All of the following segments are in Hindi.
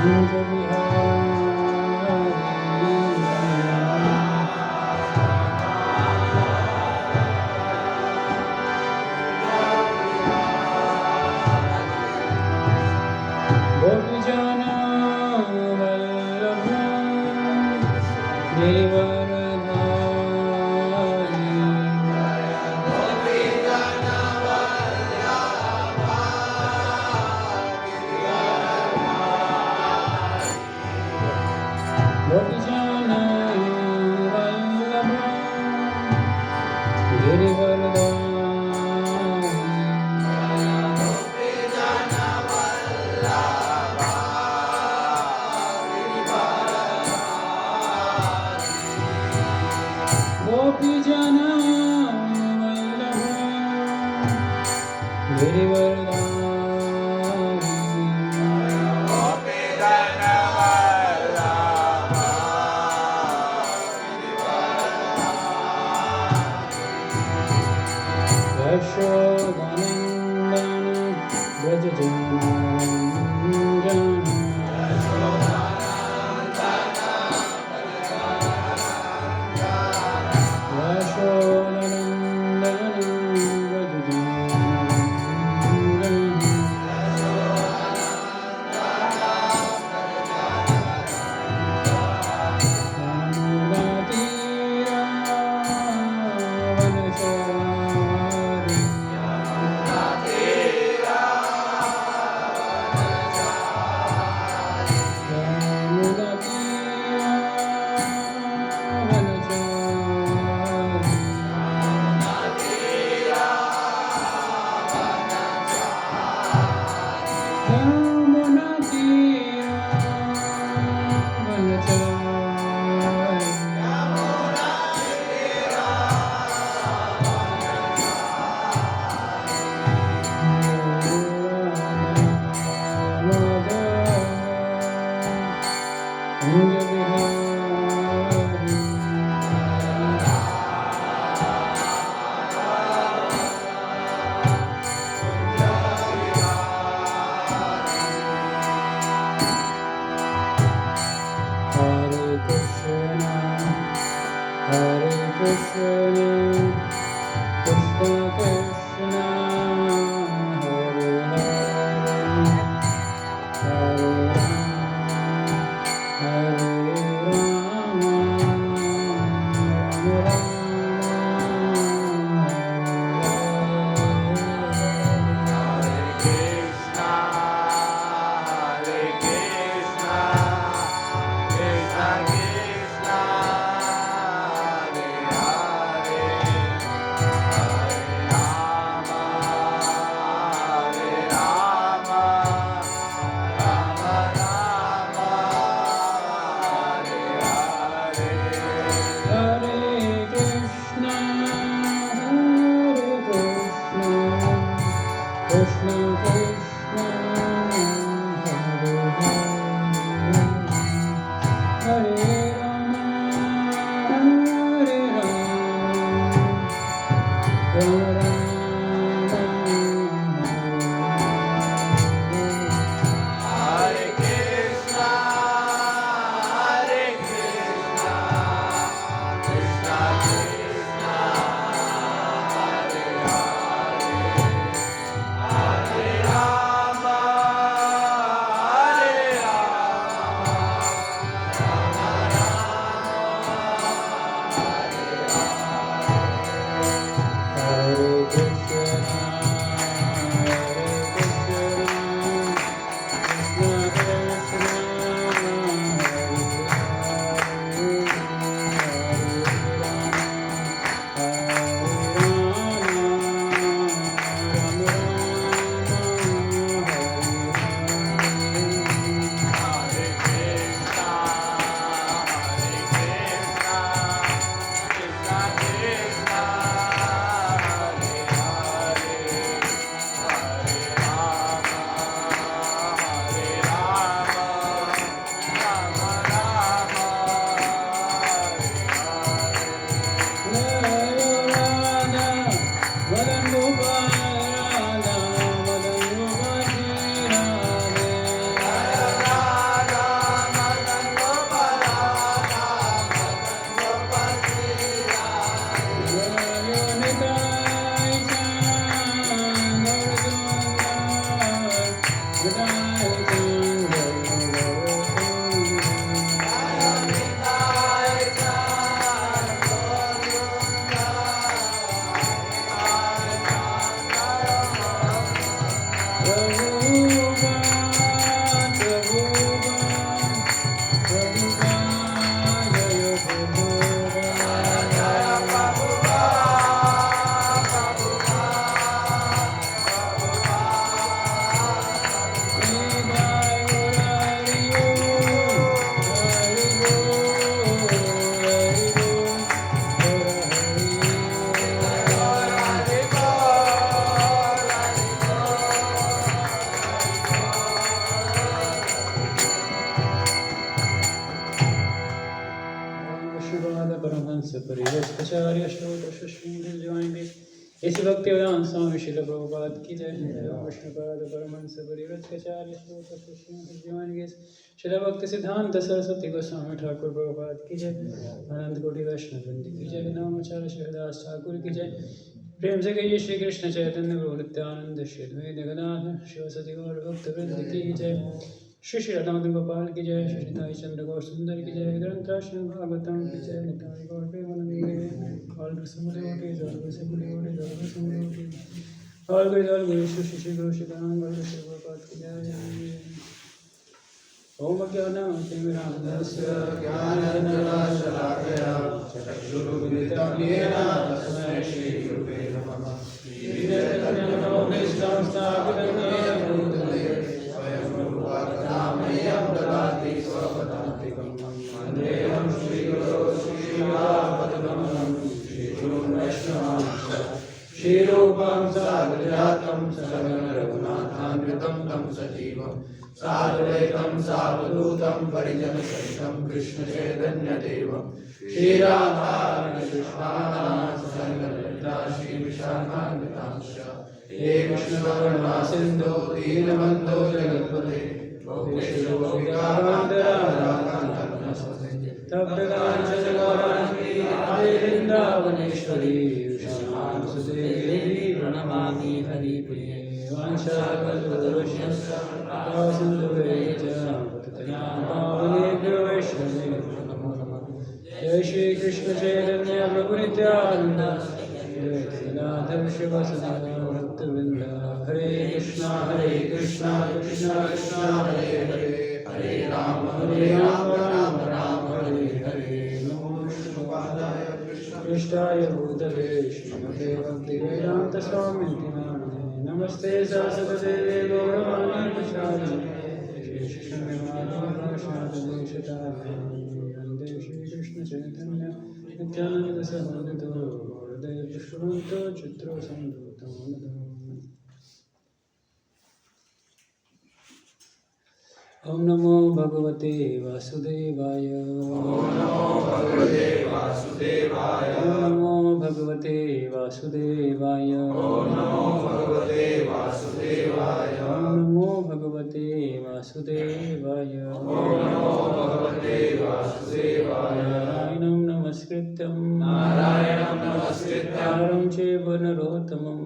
कुंज बिहारी गोपीजन वल्लभ गिरिवरधारी गोपीजन वल्लभ गिरिवरधारी गोपीजन वल्लभ गिरिवरधारी यशोदनन्दन व्रज रथचार्य श्लोक जाएंगे। इसी भक्ति वेदांत स्वामी श्रील प्रभुपाद की जय। विष्णुपाद परमहंस परिव्रताचार्य श्लोक जाएंगे। श्रील भक्ति सिद्धांत सरस्वती गोस्वामी ठाकुर प्रभुपाद की जय। अनंत कोटि वैष्णव वृंद की जय। नामाचार्य श्रीदास ठाकुर की जय। प्रेम से कहिए श्री कृष्ण चैतन्य प्रभु नित्यानंद श्री अद्वैत गदाधर शिवसति गौर भक्त वृंद की जय। श्री श्री राधा गोपाल की जय। श्री निताई चंद्र गौर सुंदर की जय। ग्रंथराशन भागवतम की जय। निताई गौर प्रेमानंद ऑल समुदोटे जल से बुलियोटे जल समुदोटे ऑल गुरु श्री श्री गुरु श्री राम गुरु श्री गोपाल की जय। ओम ज्ञानातिमिरान्धस्य ज्ञानाञ्जनशलाकया चक्षुरुन्मिलितं येन तस्मै श्रीगुरुवे नमः। श्रीचैतन्यमनोभीष्टं स्थापितं येन भूतले स्वयं रूपा कदा मह्यं ददाति स्वपदान्तिकं। वन्देऽहं श्रीगुरो श्रीरामपदकमलं श्रीगुरुं वैष्णवांश्च श्रीरूपं साग्रजातं सहगण रघुनाथान्वितं तं सजीवं साद्वैतं सावधूतं परिजनसहितं कृष्णचैतन्यदेवं श्रीराधाकृष्णानां संगललिता श्रीविशाखान्वितांश्च हे कृष्णकरुणा सिन्धो दीनबन्धो जगत्पते गोपेशो गोपिकान्तराधाकान्तस्मृते तप्तकाञ्चन गौराङ्गी राधे वृन्दावनेश्वरी विशालांसुते देवी प्रणमामि हरिप्रिये। वाञ्छाकल्पतरुभ्यश्च पावनेभ्यो वैष्णवेभ्यो नमो नमः। जय श्री कृष्ण चैतन्य प्रभु नित्यानंद गदाधर शिवसदि भक्तवृंद। हरे कृष्णा कृष्णा कृष्णा हरे हरे हरे राम राम राम हरे हरे। नमो विष्णुपादाय कृष्णाय भूतले श्रीमते भक्तिवेदांत स्वामिने नमस्ते सरस्वती गौरवाणी प्रसादिने वन्दे श्रीकृष्ण चैतन्य नित्यानंद सहोदितो गौरदेव पुष्पवन्तो चित्रो संयुक्तं ओम नमो भगवते वासुदेवाय। ओम नमो भगवते वासुदेवाय। ओम नमो भगवते वासुदेवाय। ओम नमो भगवते वासुदेवाय। ओम नमो भगवते वासुदेवाय। ओम नमो भगवते वासुदेवाय। नारायणं नमस्कृत्यं नरं चैव नरोत्तमं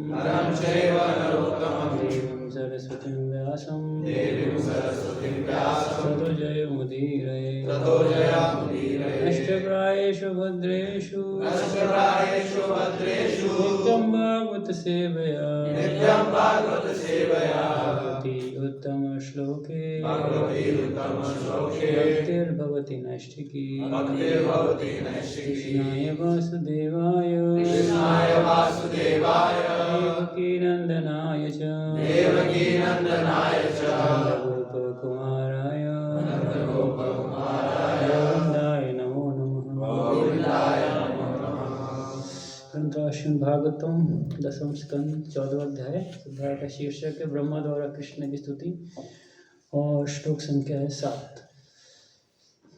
देवीं सरस्वतीं व्यासं ततो जयमुदीरये। अष्टप्रायेषु भद्रेषु नित्यं भागवत सेवया भगवति उत्तमश्लोके भक्तिर्भवति नैष्ठिकी। कृष्णाय वासुदेवाय देवकीनन्दनाय च गोपकुमाराय गोविन्दाय नमो नमः। ग्रंथराशन भागवतम दसम स्कंद 14वां अध्याय। अध्याय का शीर्षक है ब्रह्मा द्वारा कृष्ण की स्तुति और श्लोक संख्या है 7।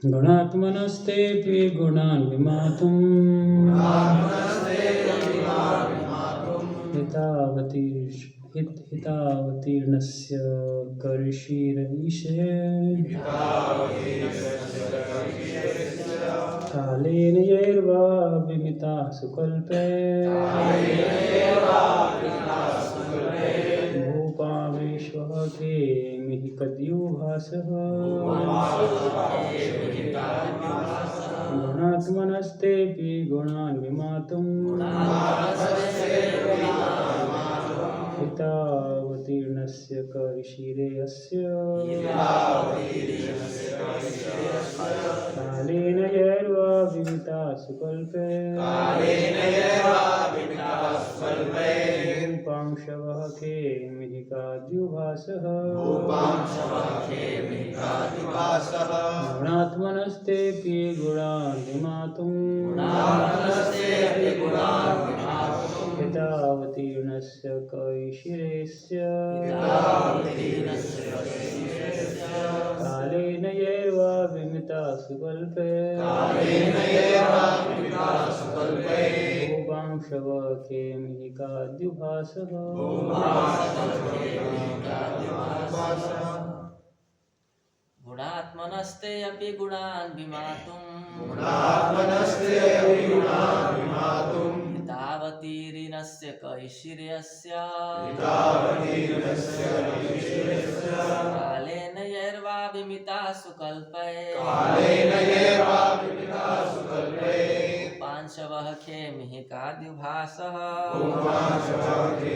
गुणात्मनस्तेऽपि गुणान् विमातुं हितावतीर्णस्य कर्षीरईशे कालेन यैर्वा विमिता सुकल्पे भूपावेश्वः केमिः कद्युभासः। गुणात्मनस्तेऽपि गुणान् विमातुं हितावतीर्णस्य कर्षीरेयस्य कालेन यैर्वा विमिता सुकल्पे रूपांशवः केमिः काद्युभासः। गुणात्मनस्तेऽपि गुणान् विमातुं हितावतीर्णस्य कैशिरेस्य कालेन यैर्वा विमिता सुकल्पे भूपांशव के मिहिकाद्युभासः गुणात्मनस्ते अपि गुणान् विमातुम् हितावतीर्णस्य कैशिर्यस्य कालेन यैर्वा विमिता सुकल्पै पांशवः खेमिहिकाद्युभासः गुणात्मनस्ते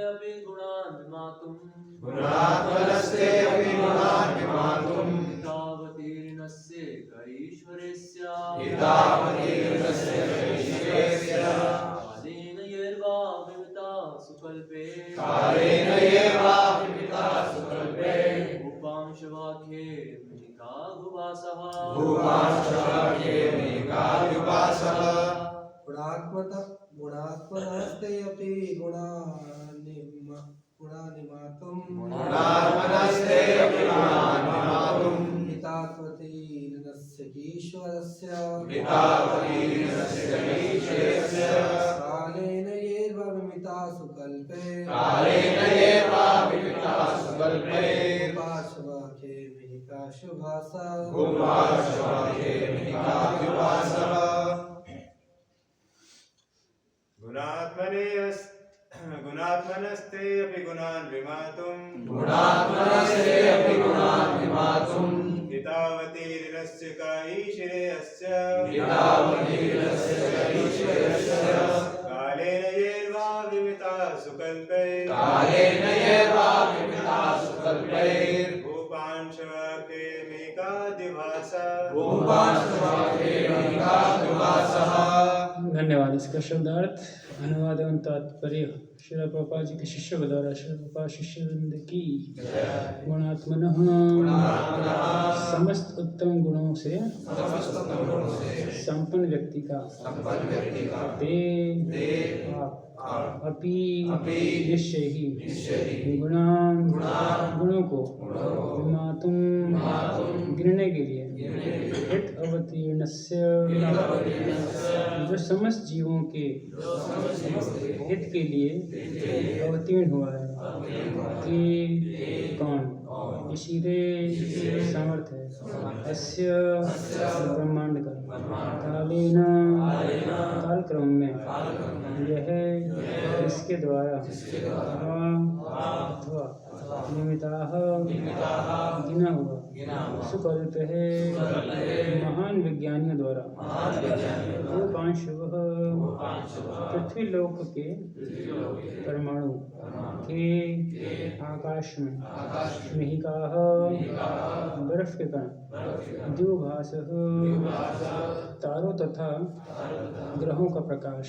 अपि गुणान् विमातुम् हितावतीर्णस्य कैश्वर्यस्य कालेन यैर्वा विमिता सुकल्पे उपांशवा खेमिहिकाद्युभासः गुणात्मनस्ते अपि गुणानिमातुम् हितावतीर्णस्य ईश्वरस्य कालेन यैर्वा विमिता सुकल्पे उपासवा खेमिहिकाद्युभासः गुणात्मनस्ते अपि गुणान् विमातुम् हितावतीर्णस्य कैशिर्यस्य कालेन यैर्वा विमिता सुकल्पै भूपांशव खेमिहिकाद्युभासः। धन्यवाद। इसका शब्दार्थ, अनुवाद एवं तात्पर्य श्रील प्रभुपाद जी के शिष्यों के द्वारा श्रील प्रभुपाद शिष्यवृंद की। गुणात्मनः समस्त उत्तम गुणों से संपन्न व्यक्ति का ते अपि निश्चय ही गुणों को विमातुम गिनने के लिए हित अवतीर्णस्य जो समस्त जीवों के हित के लिए अवतीर्ण हुआ है कि कौन ईश्वरे सामर्थ्य है अस्य ब्रह्मांड का कालीन कालक्रम में यह इसके द्वारा अथवा निमित्ताः गिना हुआ सुकल्प है महान विज्ञानियों द्वारा भूपांशवः पृथ्वी लोक के परमाणु के आकाश में मिहिकाः बर्फ के कण द्युभासः तारों तथा ग्रहों का प्रकाश।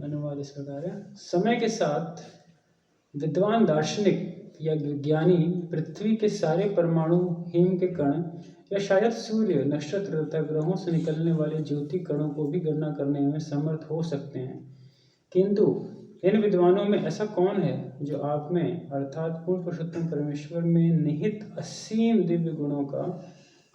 अनुवाद इस प्रकार है। समय के साथ विद्वान दार्शनिक या विज्ञानी पृथ्वी के सारे परमाणु, हिम के कण या शायद सूर्य, नक्षत्र तथा ग्रहों से निकलने वाले ज्योति कणों को भी गणना करने में समर्थ हो सकते हैं, किंतु इन विद्वानों में ऐसा कौन है जो आप में अर्थात पूर्ण पुरुषोत्तम परमेश्वर में निहित असीम दिव्य गुणों का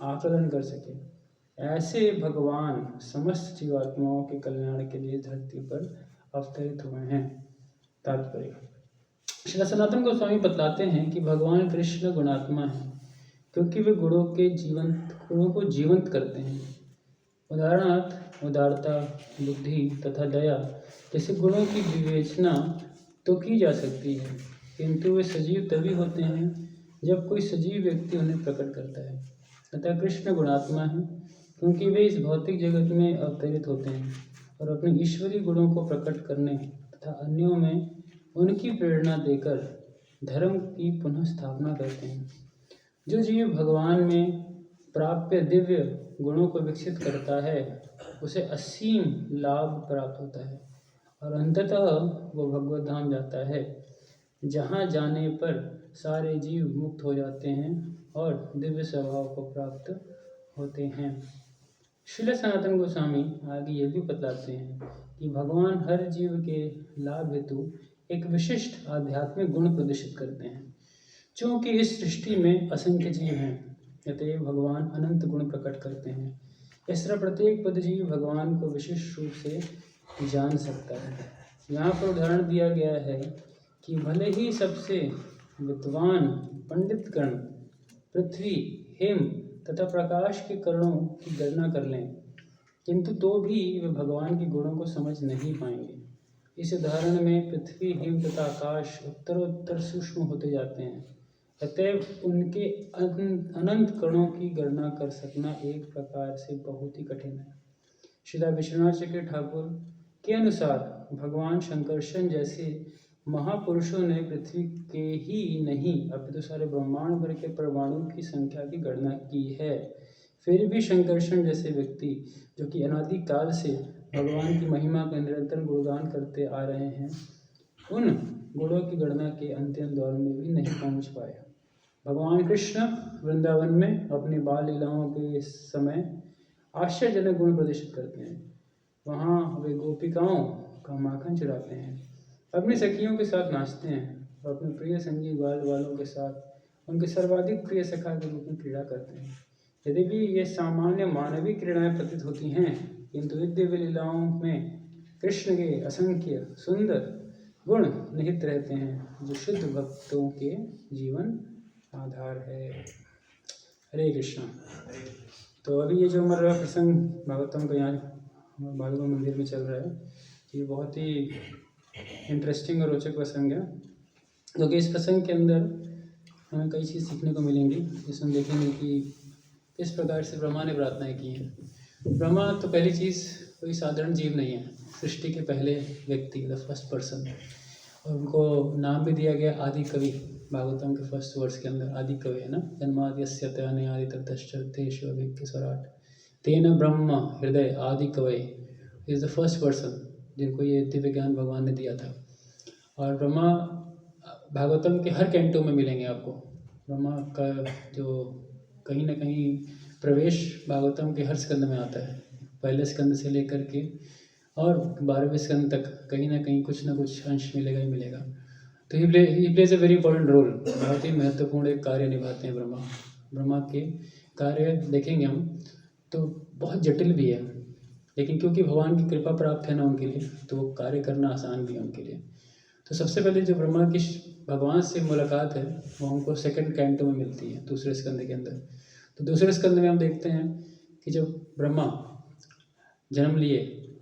आकलन कर सके। ऐसे भगवान समस्त जीवात्माओं के कल्याण के लिए धरती पर अवतरित हुए हैं। तात्पर्य, श्री सनातन गोस्वामी बतलाते हैं कि भगवान कृष्ण गुणात्मा है क्योंकि वे गुणों को जीवंत करते हैं। उदाहरणार्थ उदारता, बुद्धि तथा दया जैसे गुणों की विवेचना तो की जा सकती है, किंतु वे सजीव तभी होते हैं जब कोई सजीव व्यक्ति उन्हें प्रकट करता है। अतः कृष्ण गुणात्मा है क्योंकि वे इस भौतिक जगत में अवतरित होते हैं और अपने ईश्वरीय गुणों को प्रकट करने तथा अन्यों में उनकी प्रेरणा देकर धर्म की पुनः स्थापना करते हैं। जो जीव भगवान में प्राप्य दिव्य गुणों को विकसित करता है उसे असीम लाभ प्राप्त होता है और अंततः वो भगवत धाम जाता है, जहाँ जाने पर सारे जीव मुक्त हो जाते हैं और दिव्य स्वभाव को प्राप्त होते हैं। श्रील सनातन गोस्वामी आगे ये भी बतलाते हैं कि भगवान हर जीव के लाभ हेतु एक विशिष्ट आध्यात्मिक गुण प्रदर्शित करते हैं। चूँकि इस सृष्टि में असंख्य जीव हैं, अतएव भगवान अनंत गुण प्रकट करते हैं। इस तरह प्रत्येक पद जीव भगवान को विशिष्ट रूप से जान सकता है। यहाँ पर उदाहरण दिया गया है कि भले ही सबसे विद्वान पंडितगण पृथ्वी, हिम तथा प्रकाश के कणों की गणना कर लें, किंतु तो भी वे भगवान के गुणों को समझ नहीं पाएंगे। इस उदाहरण में पृथ्वी, हिम तथा आकाश उत्तरोत्तर सूक्ष्म होते जाते हैं। अतएव उनके अनंत कणों की गणना कर सकना एक प्रकार से बहुत ही कठिन है। श्रीला विश्वनाथ चक्र ठाकुर के अनुसार भगवान शंकरशन जैसे महापुरुषों ने पृथ्वी के ही नहीं अपितु सारे ब्रह्मांड भर के परमाणु की संख्या की गणना की है। फिर भी शंकरशन जैसे व्यक्ति जो कि अनादिकाल से भगवान की महिमा का निरंतर गुणगान करते आ रहे हैं, उन गुणों की गणना के अंतिम दौर में भी नहीं पहुंच पाए। भगवान कृष्ण वृंदावन में अपनी बाल लीलाओं के समय आश्चर्यजनक गुण प्रदर्शित करते हैं। वहाँ वे गोपिकाओं का माखन चुराते हैं, अपनी सखियों के साथ नाचते हैं और अपने प्रिय संगी ग्वाल वालों के साथ उनके सर्वाधिक प्रिय सखा के रूप में क्रीड़ा करते हैं। यद्यपि ये सामान्य मानवीय क्रीड़ाएं प्रतीत होती हैं, किंतु इन दिव्य लीलाओं में कृष्ण के असंख्य सुंदर गुण निहित रहते हैं जो शुद्ध भक्तों के जीवन आधार है। हरे कृष्णा। तो अभी ये जो हमारा प्रसंग भागवतम का यहाँ भागवत मंदिर में चल रहा है, ये बहुत ही इंटरेस्टिंग और रोचक प्रसंग है, क्योंकि इस प्रसंग के अंदर हमें कई चीज़ सीखने को मिलेंगी। जिसमें देखेंगे कि किस प्रकार से ब्रह्मा ने प्रार्थनाएं की हैं। ब्रह्मा तो पहली चीज़ कोई साधारण जीव नहीं है, सृष्टि के पहले व्यक्ति, द फर्स्ट पर्सन, और उनको नाम भी दिया गया आदि कवि। भागवतम के फर्स्ट वर्ष के अंदर आदि कवि है ना, जन्माद्यस्य तनयादि ततश्च तेषु अभिज्ञ स्वराट तेन ब्रह्म हृदय आदि कवि इज़ द फर्स्ट पर्सन जिनको ये दिव्य ज्ञान भगवान ने दिया था। और ब्रह्मा भागवतम के हर कैंटो में मिलेंगे आपको। ब्रह्मा का जो कहीं ना कहीं प्रवेश भागवतम के हर स्कंद में आता है, पहले स्कंद से लेकर के और 12वें स्कंद तक कहीं ना कहीं कुछ ना कुछ अंश मिलेगा ही मिलेगा। तो he plays a very important role, बहुत ही महत्वपूर्ण एक कार्य निभाते हैं ब्रह्मा। ब्रह्मा के कार्य देखेंगे हम तो बहुत जटिल भी है, लेकिन क्योंकि भगवान की कृपा प्राप्त है ना उनके लिए, तो वो कार्य करना आसान भी है उनके लिए। तो सबसे पहले जो ब्रह्मा की भगवान से मुलाकात है वो हमको सेकंड कैंटो में मिलती है, दूसरे स्कंद के अंदर। तो दूसरे स्कंद में हम देखते हैं कि जब ब्रह्मा जन्म लिए,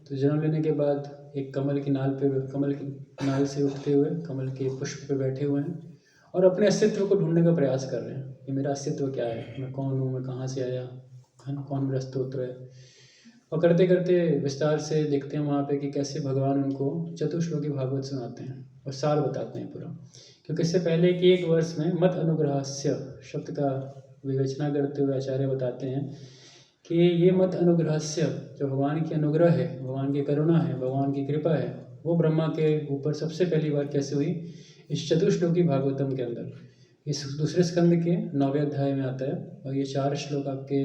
तो जन्म लेने के बाद एक कमल की नाल से उठते हुए कमल के पुष्प पे बैठे हुए हैं और अपने अस्तित्व को ढूंढने का प्रयास कर रहे हैं कि मेरा अस्तित्व क्या है, मैं कौन हूँ, मैं कहाँ से आया, कौन मेरा स्तोत्र है। और करते करते विस्तार से देखते हैं वहाँ पे कि कैसे भगवान उनको चतुश्लोकी भागवत सुनाते हैं और सार बताते हैं पूरा। क्योंकि इससे पहले कि एक वर्ष में मत अनुग्रहस्य शब्द का विवेचना करते हुए आचार्य बताते हैं कि ये मत अनुग्रहस्य जो भगवान की अनुग्रह है, भगवान की करुणा है, भगवान की कृपा है, वो ब्रह्मा के ऊपर सबसे पहली बार कैसे हुई, इस चतुश्लोकी भागवतम के अंदर। इस दूसरे स्कंद के 9वें अध्याय में आता है और ये 4 श्लोक आपके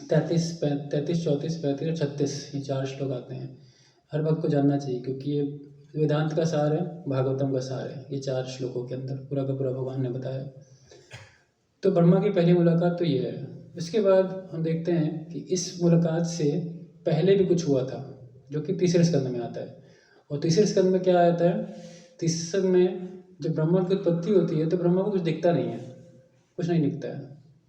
33, 34, 35 और 36 ये 4 श्लोक आते हैं। हर भक्त को जानना चाहिए क्योंकि ये वेदांत का सार है, भागवतम का सार है। ये 4 श्लोकों के अंदर पूरा का पूरा भगवान ने बताया। तो ब्रह्मा की पहली मुलाकात तो ये है। इसके बाद हम देखते हैं कि इस मुलाकात से पहले भी कुछ हुआ था जो कि तीसरे स्कंद में आता है। और तीसरे स्कंद में क्या आता है, तीसरे स्कंद में जब ब्रह्मा की उत्पत्ति होती है तो ब्रह्मा को कुछ दिखता नहीं है, कुछ नहीं दिखता है,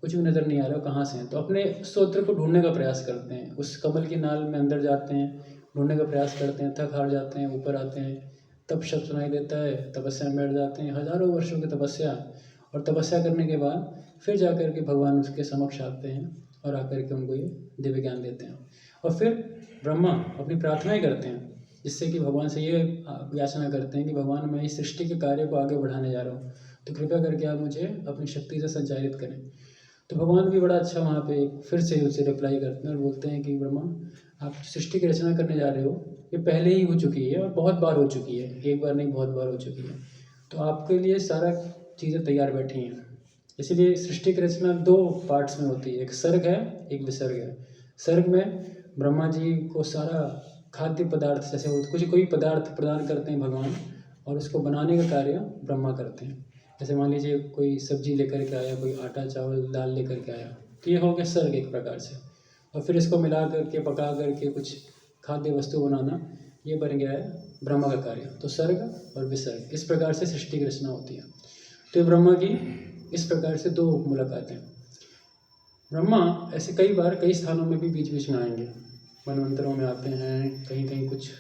कुछ भी नज़र नहीं आ रहा कहाँ से हैं। तो अपने स्तोत्र को ढूंढने का प्रयास करते हैं, उस कमल की नाल में अंदर जाते हैं, ढूंढने का प्रयास करते हैं, थक हार जाते हैं, ऊपर आते हैं, तब शब्द सुनाई देता है, तपस्या में बैठ जाते हैं, हजारों वर्षों की तपस्या। और तपस्या करने के बाद फिर जाकर के भगवान उसके समक्ष आते हैं और आकर के उनको ये दिव्य ज्ञान देते हैं। और फिर ब्रह्मा अपनी प्रार्थनाएं करते हैं जिससे कि भगवान से ये याचना करते हैं कि भगवान मैं इस सृष्टि के कार्य को आगे बढ़ाने जा रहा हूँ, तो कृपया करके आप मुझे अपनी शक्ति से संचालित करें। तो भगवान भी बड़ा अच्छा वहाँ पे फिर से उसे रिप्लाई करते हैं और बोलते हैं कि ब्रह्मा आप सृष्टि की रचना करने जा रहे हो, ये पहले ही हो चुकी है और बहुत बार हो चुकी है, एक बार नहीं बहुत बार हो चुकी है। तो आपके लिए सारा चीज़ें तैयार बैठी हैं। इसीलिए सृष्टि की रचना 2 पार्ट्स में होती है, एक सर्ग है, एक विसर्ग है। सर्ग में ब्रह्मा जी को सारा खाद्य पदार्थ जैसे कुछ कोई पदार्थ प्रदान करते हैं भगवान और उसको बनाने का कार्य ब्रह्मा करते हैं। जैसे मान लीजिए कोई सब्जी लेकर के आया, कोई आटा चावल दाल लेकर के आया, तो ये हो गया सर्ग एक प्रकार से। और फिर इसको मिला करके पका करके कुछ खाद्य वस्तु बनाना, ये बन गया है ब्रह्मा का कार्य। तो सर्ग और विसर्ग, इस प्रकार से सृष्टि की रचना होती है। तो ये ब्रह्मा की इस प्रकार से दो मुलाकातें। ब्रह्मा ऐसे कई बार कई स्थानों में भी बीच बीच में आएंगे, वनवंतरों में आते हैं, कहीं कहीं कुछ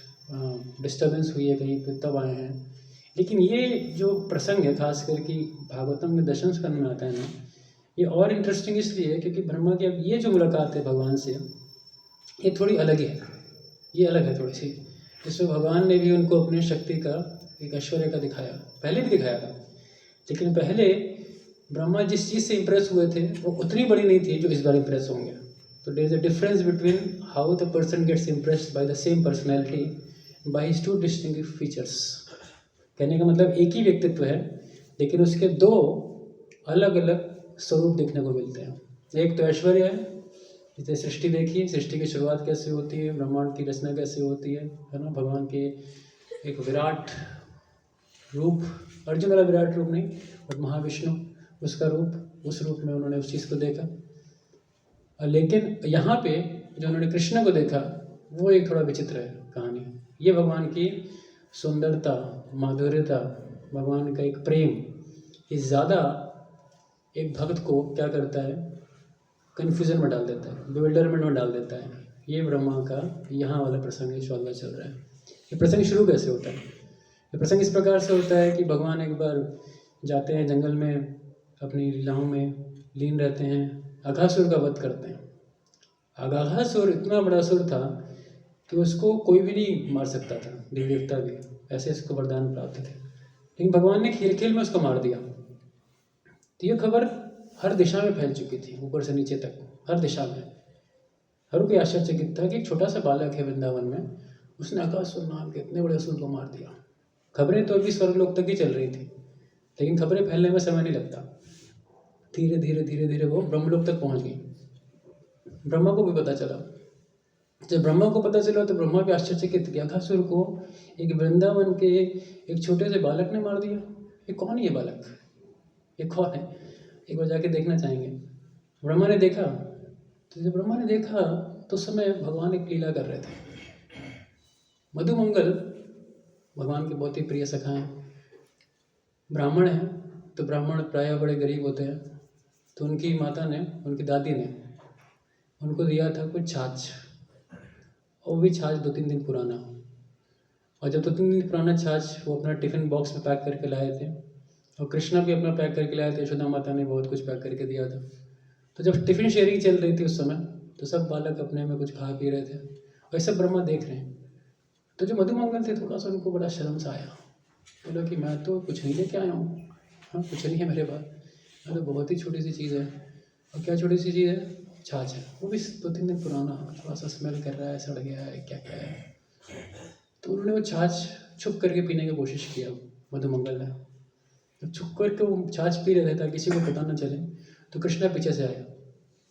डिस्टर्बेंस हुई है कहीं पे तब आए हैं। लेकिन ये जो प्रसंग है खास करके भागवतम में दशम स्कंद में आता है ना, ये और इंटरेस्टिंग इसलिए क्योंकि ब्रह्मा की अब ये जो मुलाकात है भगवान से, ये थोड़ी अलग ही है। ये अलग है थोड़ी सी, जिसमें भगवान ने भी उनको अपनी शक्ति का एक ऐश्वर्य का दिखाया, पहले भी दिखाया था। लेकिन पहले ब्रह्मा जिस चीज़ से इम्प्रेस हुए थे वो उतनी बड़ी नहीं थी जो इस बार इम्प्रेस होंगे। तो there is a difference between how the person gets impressed by the same personality by his two distinctive features. कहने का मतलब एक ही व्यक्तित्व है लेकिन उसके दो अलग अलग स्वरूप देखने को मिलते हैं। एक तो ऐश्वर्य है, जैसे सृष्टि देखिए, सृष्टि की शुरुआत कैसे होती है, ब्रह्मांड की रचना कैसे होती है ना। भगवान के एक विराट रूप, अर्जुन वाला विराट रूप नहीं बट महाविष्णु उसका रूप, उस रूप में उन्होंने उस चीज़ को देखा। लेकिन यहाँ पे जो उन्होंने कृष्ण को देखा वो एक थोड़ा विचित्र है कहानी। ये भगवान की सुंदरता, माधुर्यता, भगवान का एक प्रेम, ये ज़्यादा एक भक्त को क्या करता है, कन्फ्यूज़न में डाल देता है, बिविल्डरमेंट में डाल देता है। ये ब्रह्मा का यहाँ वाला प्रसंग इंशाअल्लाह चल रहा है। ये प्रसंग शुरू कैसे होता है? ये प्रसंग इस प्रकार से होता है कि भगवान एक बार जाते हैं जंगल में, अपनी लीलाओं में लीन रहते हैं, अघासुर का वध करते हैं। अघासुर इतना बड़ा असुर था कि उसको कोई भी नहीं मार सकता था, देवी देवता भी, ऐसे इसको वरदान प्राप्त थे। लेकिन भगवान ने खेल खेल में उसको मार दिया। तो ये खबर हर दिशा में फैल चुकी थी, ऊपर से नीचे तक, हर दिशा में। हर कोई आश्चर्यचकित था कि एक छोटा सा बालक है वृंदावन में, उसने अघासुर नाम के इतने बड़े असुर को मार दिया। खबरें तो अभी स्वर्गलोक तक ही चल रही थी, लेकिन खबरें फैलने में समय नहीं लगता। धीरे धीरे धीरे धीरे वो ब्रह्मलोक तक पहुंच गई। ब्रह्मा को भी पता चला। जब ब्रह्मा को पता चला तो ब्रह्मा भी आश्चर्यचकित कि अघासुर को एक वृंदावन के एक छोटे से बालक ने मार दिया। ये कौन है ये बालक, ये कौन है? एक बार जाके देखना चाहेंगे। ब्रह्मा ने देखा, तो जब ब्रह्मा ने देखा तो उस समय भगवान एक लीला कर रहे थे। मधुमंगल भगवान के बहुत ही प्रिय सखा हैं, ब्राह्मण हैं, तो ब्राह्मण प्रायः बड़े गरीब होते हैं। तो उनकी माता ने, उनकी दादी ने उनको दिया था कुछ छाछ, और वो भी छाछ 2-3 दिन पुराना। और जब 2-3 दिन पुराना छाछ वो अपना टिफ़िन बॉक्स में पैक करके लाए थे, और कृष्णा भी अपना पैक करके लाए थे, यशोदा माता ने बहुत कुछ पैक करके दिया था। तो जब टिफ़िन शेयरिंग चल रही थी उस समय, तो सब बालक अपने में कुछ खा पी रहे थे और ये सब ब्रह्मा देख रहे हैं। तो जो मधुमंगल थे थोड़ा सा उनको बड़ा शर्म सा आया, बोला कि मैं तो कुछ नहीं लेके आया हूँ, हाँ कुछ नहीं है मेरे पास, मैं तो बहुत ही छोटी सी चीज़ है। और क्या छोटी सी चीज़ है? छाछ है, वो भी 2-3 दिन पुराना, थोड़ा सा स्मेल कर रहा है, सड़ गया है, क्या क्या है। तो उन्होंने वो छाछ छुप करके पीने की कोशिश किया मधुमंगल ने। जब छुप करके वो छाछ पी रहे थे ताकि किसी को पता न चले, तो कृष्णा पीछे से आया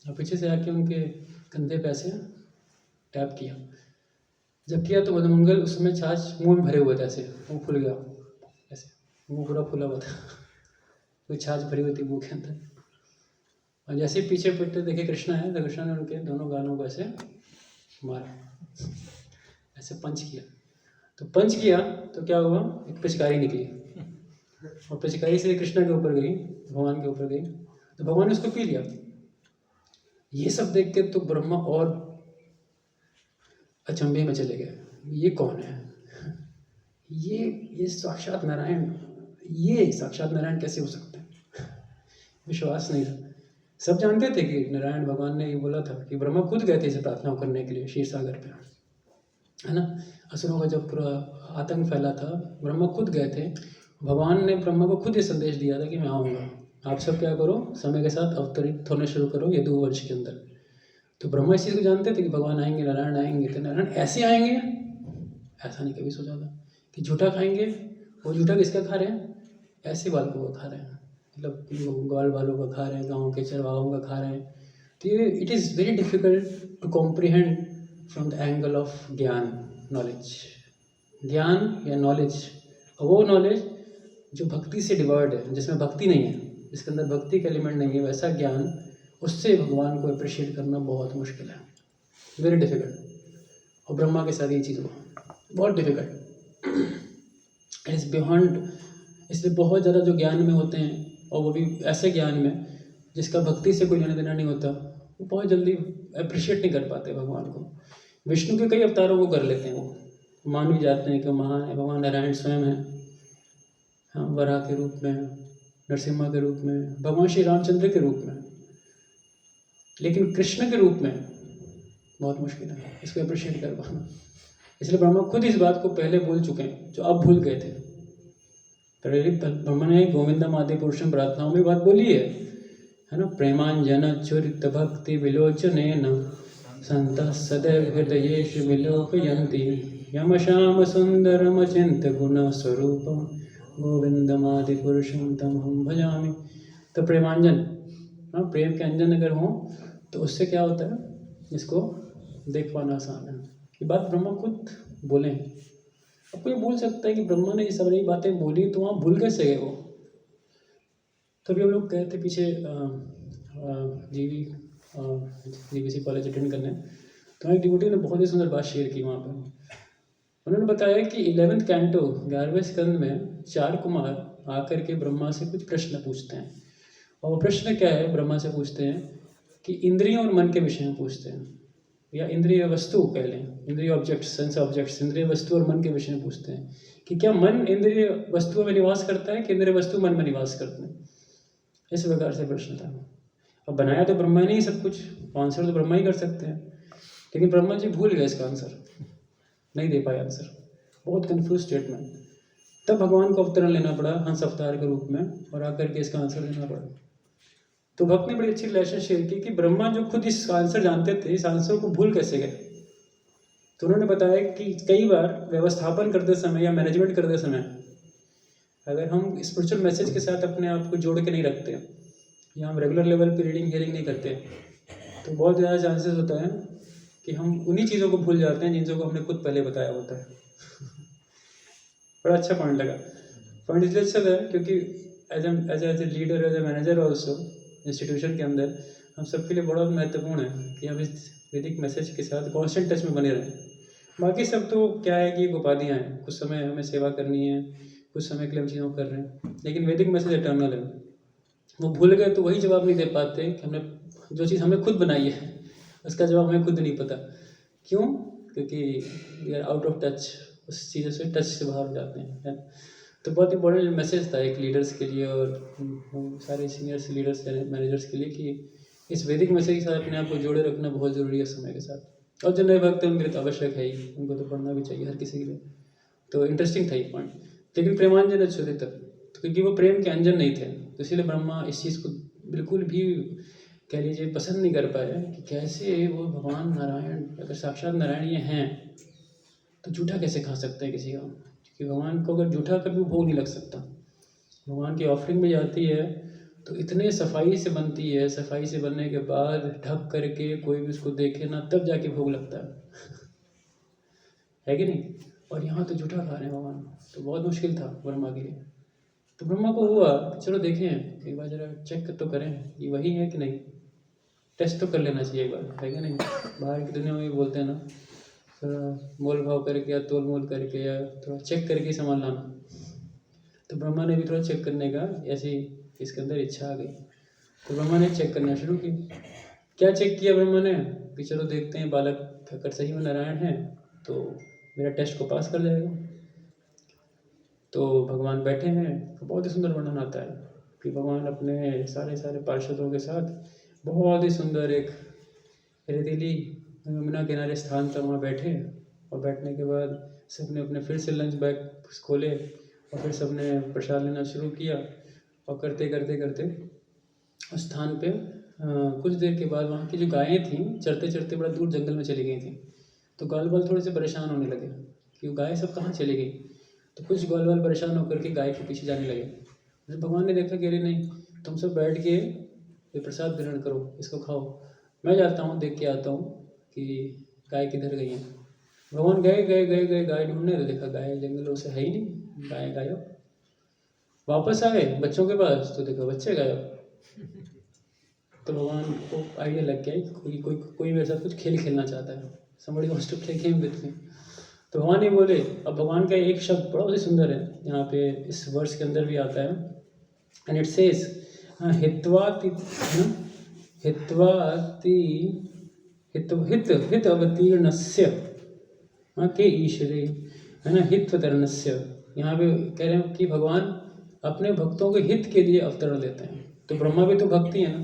और पीछे से आके उनके कंधे पे ऐसे टैप किया। जब किया तो मधुमंगल उस समय छाछ मुंह में भरे हुए थे, ऐसे मुंह फूल गया, ऐसे मुंह पूरा फूला हुआ था, कोई छाछ भरी हुई थी मुंह के अंदर। और जैसे ही पीछे पीछे देखे कृष्णा है, तो कृष्णा ने उनके दोनों गालों को ऐसे मारा, ऐसे पंच किया। तो पंच किया तो क्या हुआ, एक पिचकारी निकली और पिचकारी से कृष्णा के ऊपर गई, भगवान के ऊपर गई, तो भगवान ने उसको पी लिया। ये सब देख के तो ब्रह्मा और अचंभे में चले गए, ये कौन है? ये साक्षात नारायण, ये साक्षात नारायण कैसे हो सकते हैं? विश्वास नहीं था। सब जानते थे कि नारायण भगवान ने ये बोला था कि ब्रह्मा खुद गए थे इसे प्रार्थना करने के लिए क्षीर सागर पे, है ना। असुरों का जब पूरा आतंक फैला था, ब्रह्मा खुद गए थे। भगवान ने ब्रह्मा को खुद ये संदेश दिया था कि मैं आऊँगा, आप सब क्या करो, समय के साथ अवतरित होने शुरू करो यदुवंश के अंदर। तो ब्रह्मा इस चीज़ को जानते थे कि भगवान आएंगे, नारायण आएंगे। तो नारायण ऐसे आएंगे, ऐसा नहीं कभी सोचा था कि झूठा खाएंगे। वो झूठा किसका खा रहे हैं? ऐसे बालकों का खा रहे हैं, मतलब ग्वाल बालों का खा रहे हैं, गाँव के चरवाहों का खा रहे हैं। तो ये it is very difficult to comprehend from the angle of gyan, knowledge. ज्ञान या नॉलेज, वो नॉलेज जो भक्ति से डिवर्ड है, जिसमें भक्ति नहीं है, जिसके अंदर भक्ति का एलिमेंट नहीं है, वैसा ज्ञान, उससे भगवान को अप्रिशिएट करना बहुत मुश्किल है, वेरी डिफ़िकल्ट। और ब्रह्मा के साथ ये चीज़ हुआ, बहुत डिफ़िकल्ट, इट इज़ बियॉन्ड। इसलिए बहुत ज़्यादा जो ज्ञान में होते हैं, और वो भी ऐसे ज्ञान में जिसका भक्ति से कोई लेना देना नहीं होता, वो बहुत जल्दी अप्रिशिएट नहीं कर पाते भगवान को। विष्णु के कई अवतारों को कर लेते हैं, वो मान भी जाते हैं कि महान है, भगवान नारायण स्वयं है, हाँ, वराह के रूप में, नरसिम्हा के रूप में, भगवान श्री रामचंद्र के रूप में, लेकिन कृष्ण के रूप में बहुत मुश्किल है इसको अप्रिशिएट कर पाना। इसलिए ब्रह्मा खुद इस बात को पहले बोल चुके हैं, जो अब भूल गए थे। ब्रह्मा ने गोविंदम आदि पुरुषम प्रार्थनाओं में बात बोली है ना, प्रेमांजन चुरित भक्ति विलोचनेन संतः सदैव हृदयेषु विलोकयन्ति यम श्याम सुंदरम चिंत गुण स्वरूपम गोविंदमादि पुरुषम तमहं भजामि। तो प्रेमांजन, हाँ, प्रेम के अंजन अगर हों तो उससे क्या होता है, इसको देख पाना आसान है। ये बात ब्रह्मा खुद बोले हैं। अब कोई बोल सकता है कि ब्रह्मा ने ये सब नई बातें बोली तो वहाँ भूल कैसे गए वो। तभी हम लोग गए थे पीछे जीवीसी कॉलेज अटेंड करने, तो एक डिवोटी ने बहुत ही सुंदर बात शेयर की वहाँ पर। उन्होंने बताया कि 11वें कैंटो 11वें स्कंद में 4 कुमार आकर के ब्रह्मा से कुछ प्रश्न पूछते हैं, और वो प्रश्न क्या है, ब्रह्मा से पूछते हैं कि इंद्रियों और मन के विषय में पूछते हैं, या इंद्रिय वस्तु कह लें, इंद्रिय ऑब्जेक्ट्स, सेंस ऑब्जेक्ट्स, इंद्रिय वस्तु और मन के विषय में पूछते हैं कि क्या मन इंद्रिय वस्तुओं में निवास करता है कि इंद्रिय वस्तु मन में निवास करते हैं। इस प्रकार से प्रश्न था। अब बनाया तो ब्रह्मा ने ही सब कुछ, आंसर तो ब्रह्मा ही कर सकते हैं, लेकिन ब्रह्मा जी भूल गए इसका आंसर, नहीं दे पाए आंसर, बहुत कंफ्यूज स्टेट में। तब भगवान को अवतरण लेना पड़ा हंस अवतार के रूप में, और आकर के इसका आंसर देना पड़ा। तो भक्त ने बड़ी अच्छी रिलेशन शेयर की कि ब्रह्मा जो खुद इस आंसर जानते थे, इस आंसर को भूल कैसे गए। तो उन्होंने बताया कि कई बार व्यवस्थापन करते समय या मैनेजमेंट करते समय अगर हम स्पिरिचुअल मैसेज के साथ अपने आप को जोड़ के नहीं रखते, या हम रेगुलर लेवल पे रीडिंग हियरिंग नहीं करते, तो बहुत ज़्यादा चांसेस होता है कि हम उन्हीं चीज़ों को भूल जाते हैं जिन को हमने खुद पहले बताया होता है। बड़ा अच्छा पॉइंट लगा। पॉइंट इसलिए अच्छा था क्योंकि as a leader, as a manager also institution के अंदर हम सबके लिए बड़ा महत्वपूर्ण है कि हम इस वैदिक मैसेज के साथ कॉन्स्टेंट टच में बने रहें। बाकी सब तो क्या है कि उपाधियाँ हैं, कुछ समय हमें सेवा करनी है, कुछ समय के लिए हम चीज़ों को कर रहे हैं, लेकिन वैदिक मैसेज इटर्नल है। वो भूल गए तो वही जवाब नहीं दे पाते कि हमने जो चीज़ हमने खुद बनाई है उसका जवाब हमें खुद नहीं पता। क्यों? क्योंकि we are out of touch, उस चीज़ों से टच से बाहर हो जाते हैं। तो बहुत इंपॉर्टेंट मैसेज था एक लीडर्स के लिए और सारे सीनियर्स लीडर्स मैनेजर्स के लिए कि इस वैदिक मैसेज के साथ अपने आप को जोड़े रखना बहुत ज़रूरी है समय के साथ। और जो नए भक्त हैं उनके लिए तो आवश्यक है ही, उनको तो पढ़ना भी चाहिए हर किसी के लिए। तो इंटरेस्टिंग था ये पॉइंट। लेकिन प्रेमांजन अच्छे तक, तो क्योंकि वो प्रेम के अंजन नहीं थे, तो इसीलिए ब्रह्मा इस चीज़ को बिल्कुल भी कह लीजिए पसंद नहीं कर पाए कि कैसे वो भगवान नारायण, अगर साक्षात नारायण ये हैं तो जूठा कैसे खा सकते हैं किसी का। क्योंकि भगवान को अगर जूठा कभी भोग नहीं लग सकता। भगवान की ऑफरिंग में जाती है तो इतने सफाई से बनती है, सफाई से बनने के बाद ढक करके कोई भी उसको देखे ना तब जाके भोग लगता है कि नहीं। और यहाँ तो जूठा खा रहे हैं भगवान, तो बहुत मुश्किल था ब्रह्मा के लिए। तो ब्रह्मा को हुआ चलो देखें एक बार जरा चेक तो करें ये वही है कि नहीं, टेस्ट तो कर लेना चाहिए एक बार, है कि नहीं। बाहर की दुनिया में भी बोलते हैं ना, थोड़ा मोल भाव करके या तोल मोल करके या थोड़ा चेक करके सामान लाना। तो ब्रह्मा ने भी थोड़ा चेक करने का ऐसी इसके अंदर इच्छा आ गई, तो ब्रह्मा ने चेक करना शुरू की। क्या चेक किया ब्रह्मा ने कि चलो देखते हैं बालक अगर सही में नारायण है तो मेरा टेस्ट को पास कर जाएगा। तो भगवान बैठे हैं, तो बहुत ही सुंदर वर्णन आता है कि भगवान अपने सारे पार्षदों के साथ बहुत ही सुंदर एक रेतीली यमुना किनारे स्थान था, वहाँ बैठे। और बैठने के बाद सबने अपने फिर से लंच बैग खोले और फिर सबने प्रसाद लेना शुरू किया। और करते करते करते उस स्थान पे कुछ देर के बाद वहाँ की जो गायें थीं चरते चरते बड़ा दूर जंगल में चली गई थी। तो ग्वाल बाल थोड़े से परेशान होने लगे कि वो गाय सब कहाँ चली गई। तो कुछ ग्वाल बाल परेशान होकर के गाय के पीछे जाने लगे। जब भगवान ने देखा कि अरे नहीं, तुम सब बैठ के ये प्रसाद ग्रहण करो, इसको खाओ, मैं जाता हूँ देख के आता हूँ कि गाय किधर गई हैं। भगवान गए गाय ढूंढने, तो देखा गाय जंगलों से है ही नहीं, गाय गायब। वापस आए बच्चों के पास तो देखो बच्चे गायब। तो भगवान को आइडिया लग गया कि कोई मेरे साथ कुछ खेल खेलना चाहता है, somebody wants to play game with me। तो भगवान ये बोले। अब भगवान का एक शब्द बहुत ही सुंदर है, यहाँ पे इस वर्ष के अंदर भी आता है, एंड इट सेज हित अवतीर्णस्य के ईश्वरे, है ना, हितवतरणस्य। यहाँ पे कह रहे हैं कि भगवान अपने भक्तों के हित के लिए अवतरण लेते हैं। तो ब्रह्मा भी तो भक्ति है ना।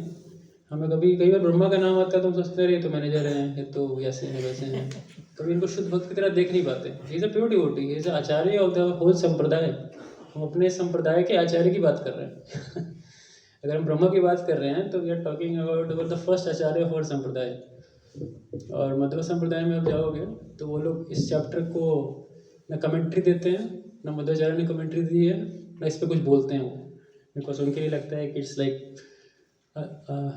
हमें कई बार ब्रह्मा का नाम आता है तो हम सोचते हैं तो मैनेजर हैं, ये तो ऐसे हैं वैसे हैं, कभी इनको शुद्ध भक्त की तरह देख नहीं पाते। He is a pure devotee, he is acharya of the whole sampradaya. हम अपने संप्रदाय के आचार्य की बात कर रहे हैं। अगर हम ब्रह्मा की बात कर रहे हैं तो we are talking about the first acharya of our sampradaya. और मध्व संप्रदाय में आप जाओगे तो वो लोग इस चैप्टर को न कमेंट्री देते हैं, न मध्वाचार्य ने कमेंट्री दी है, न इस पर कुछ बोलते हैं वो, बिकॉज उनके लिए लगता है कि it's like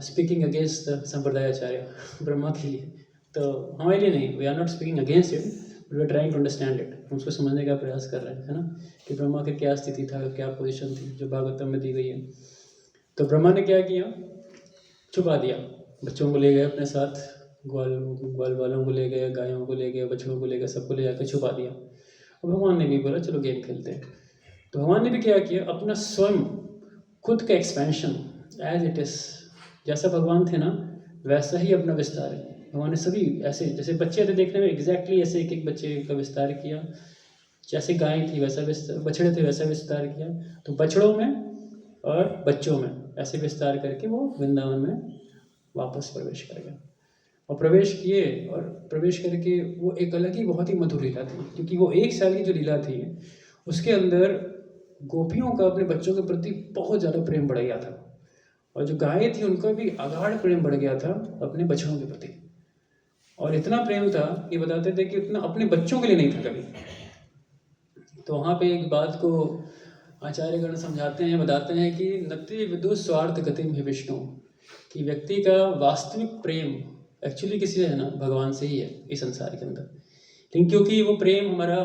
speaking against the sampradaya acharya Brahma के लिए। तो हमारे लिए नहीं, we are not speaking against it, we are trying to understand it. हम उसको समझने का प्रयास कर रहे हैं, है ना, कि ब्रह्मा की क्या स्थिति था, क्या पोजीशन थी जो भागवतम में दी गई है। तो ब्रह्मा ने क्या किया, छुपा दिया, बच्चों को ले गए अपने साथ, ग्वाल वालों को ले गए, गायों को ले गए, बछड़ों को ले गए, सबको ले जाकर छुपा दिया। और भगवान ने भी बोला चलो गेम खेलते हैं। तो भगवान ने भी क्या किया, अपना स्वयं खुद का एक्सपेंशन एज इट इज़, जैसा भगवान थे ना वैसा ही अपना विस्तार है। भगवान ने सभी ऐसे, जैसे बच्चे थे देखने में एग्जैक्टली ऐसे एक एक बच्चे का विस्तार किया, जैसे गाय थी वैसा विस्तार, बछड़े थे वैसा विस्तार किया। तो बछड़ों में और बच्चों में ऐसे विस्तार करके वो वृंदावन में वापस प्रवेश कर गए। और प्रवेश किए और प्रवेश करके वो एक अलग ही बहुत ही मधुर लीला थी, क्योंकि वो 1 साल की जो लीला थी उसके अंदर गोपियों का अपने बच्चों के प्रति बहुत ज़्यादा प्रेम बढ़ गया था, और जो गायें थी उनका भी अगाध प्रेम बढ़ गया था अपने बछड़ों के प्रति। और इतना प्रेम था कि बताते थे कि उतना अपने बच्चों के लिए नहीं था कभी। तो वहाँ पे एक बात को आचार्यगण समझाते हैं, बताते हैं कि नति विदु स्वार्थ गतिम है विष्णु, कि व्यक्ति का वास्तविक प्रेम एक्चुअली किसी से है ना, भगवान से ही है इस संसार के अंदर। लेकिन क्योंकि वो प्रेम हमारा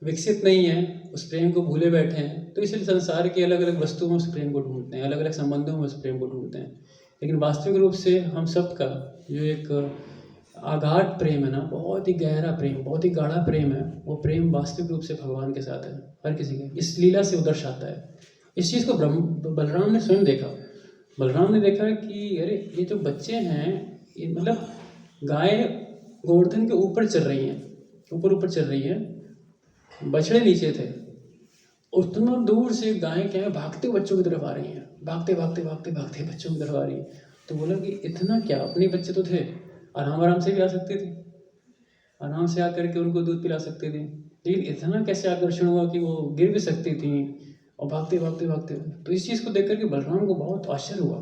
विकसित नहीं है, उस प्रेम को भूले बैठे हैं, तो इसलिए संसार की अलग अलग वस्तुओं में उस प्रेम को ढूंढते हैं, अलग अलग संबंधों में उस प्रेम को ढूंढते हैं। लेकिन वास्तविक रूप से हम सबका जो एक आगाध प्रेम है ना, बहुत ही गहरा प्रेम, बहुत ही गाढ़ा प्रेम है, वो प्रेम वास्तविक रूप से भगवान के साथ है, हर किसी के। इस लीला से उदर्श आता है। इस चीज़ को बलराम ने स्वयं देखा। बलराम ने देखा कि अरे ये जो बच्चे हैं, ये मतलब गाय गोवर्धन के ऊपर चल रही हैं, ऊपर चल रही हैं, बछड़े नीचे थे। उतना दूर से गायें क्या है, भागते बच्चों की तरफ आ रही हैं, भागते बच्चों की तरफ आ रही हैं। तो बोला कि इतना क्या, अपने बच्चे तो थे, आराम से भी आ सकते थे, आराम से आकर के उनको दूध पिला सकते थे, लेकिन इतना कैसे आकर्षण हुआ कि वो गिर भी सकती थी और भागते। तो इस चीज़ को देख करके बलराम को बहुत आश्चर्य हुआ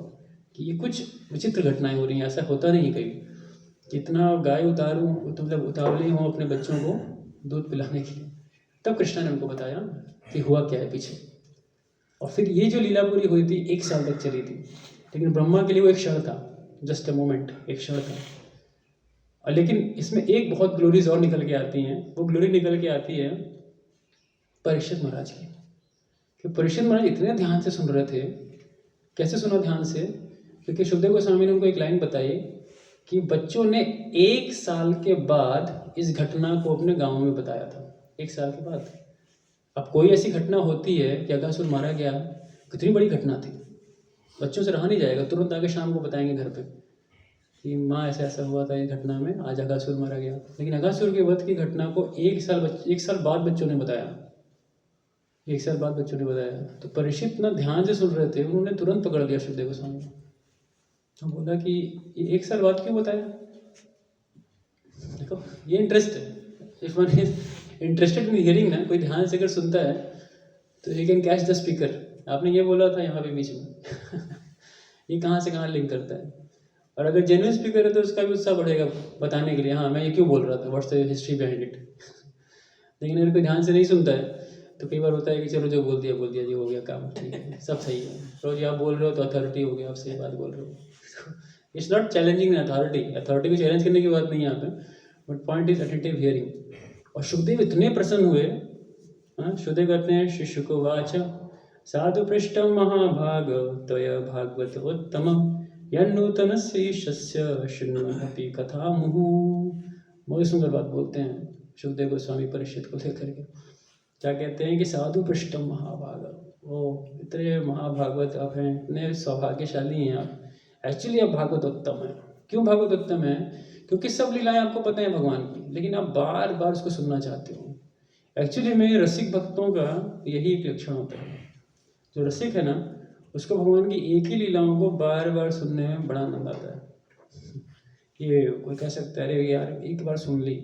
कि ये कुछ विचित्र घटनाएं हो रही हैं, ऐसा होता नहीं कहीं, कितना गाय उतारूँ, मतलब उतावली हूँ अपने बच्चों को दूध पिलाने के लिए। तब कृष्णा ने उनको बताया कि हुआ क्या है पीछे। और फिर ये जो लीला पूरी हुई थी 1 साल तक चली थी, लेकिन ब्रह्मा के लिए वो एक क्षण था, जस्ट अ मोमेंट, एक क्षण था। और लेकिन इसमें एक बहुत ग्लोरीज और निकल के आती हैं। वो ग्लोरी निकल के आती है परीक्षित महाराज की, कि परीक्षित महाराज इतने ध्यान से सुन रहे थे। कैसे सुना ध्यान से, क्योंकि सुखदेव गोस्वामी ने उनको एक लाइन बताई कि बच्चों ने 1 साल के बाद इस घटना को अपने गाँव में बताया था। 1 साल के बाद अब कोई ऐसी घटना होती है कि अगासुर मारा गया, कितनी बड़ी घटना थी, बच्चों से रहा नहीं जाएगा, तुरंत आके शाम को बताएंगे घर पे कि माँ ऐसा हुआ था इस घटना में, आज अगासुर मारा गया। लेकिन अगासुर के वध की घटना को 1 साल बाद बच्चों ने बताया, 1 साल बाद बच्चों ने बताया। तो परीक्षित इतना ध्यान से सुन रहे थे, उन्होंने तुरंत पकड़ लिया सुखदेव गोस्वामी को। तो बोला कि ये 1 साल बाद क्यों बताया। देखो ये इंटरेस्ट है, if one is interested in hearing ना, कोई ध्यान से अगर सुनता है तो he can catch the speaker. आपने ये बोला था यहाँ पे बीच में ये कहाँ से कहाँ लिंक करता है। और अगर जेन्युइन स्पीकर है तो उसका भी उत्साह बढ़ेगा बताने के लिए, हाँ मैं ये क्यों बोल रहा था, what's the history behind it. लेकिन अगर कोई ध्यान से नहीं सुनता है तो कई बार होता है कि चलो जो बोल दिया जी, हो गया काम, ठीक है, सब सही है, रोज आप बोल रहे हो तो अथॉरिटी हो गया, आप सही बात बोल रहे हो। इट्स नॉट चैलेंजिंग अथॉरिटी को चैलेंज करने की बात नहीं है यहाँ पे, but point is attentive hearing. और सुखदेव इतने प्रसन्न हुए, हाँ, सुखदेव कहते हैं शिष्य को वाच साधु पृष्ठम महाभाग त्वया भागवत उत्तमम यन्नूतनस्य ईशस्य शृण्वन्नपि कथा मुहु। बहुत सुंदर बात बोलते हैं शुकदेव गोस्वामी परीक्षित को लेकर के। क्या कहते हैं कि साधु पृष्ठम महाभाग, वो इतने महाभागवत आप हैं, इतने सौभाग्यशाली हैं आप। एक्चुअली आप भागवत उत्तम है। क्यों भागवत उत्तम है? क्योंकि सब लीलाएं आपको पता है भगवान की, लेकिन आप बार बार उसको सुनना चाहते हो। एक्चुअली में रसिक भक्तों का यही एक लक्षण होता है। जो रसिक है ना, उसको भगवान की एक ही लीलाओं को बार बार सुनने में बड़ा आनंद आता है। ये कोई कह सकता है अरे यार एक बार सुन ली,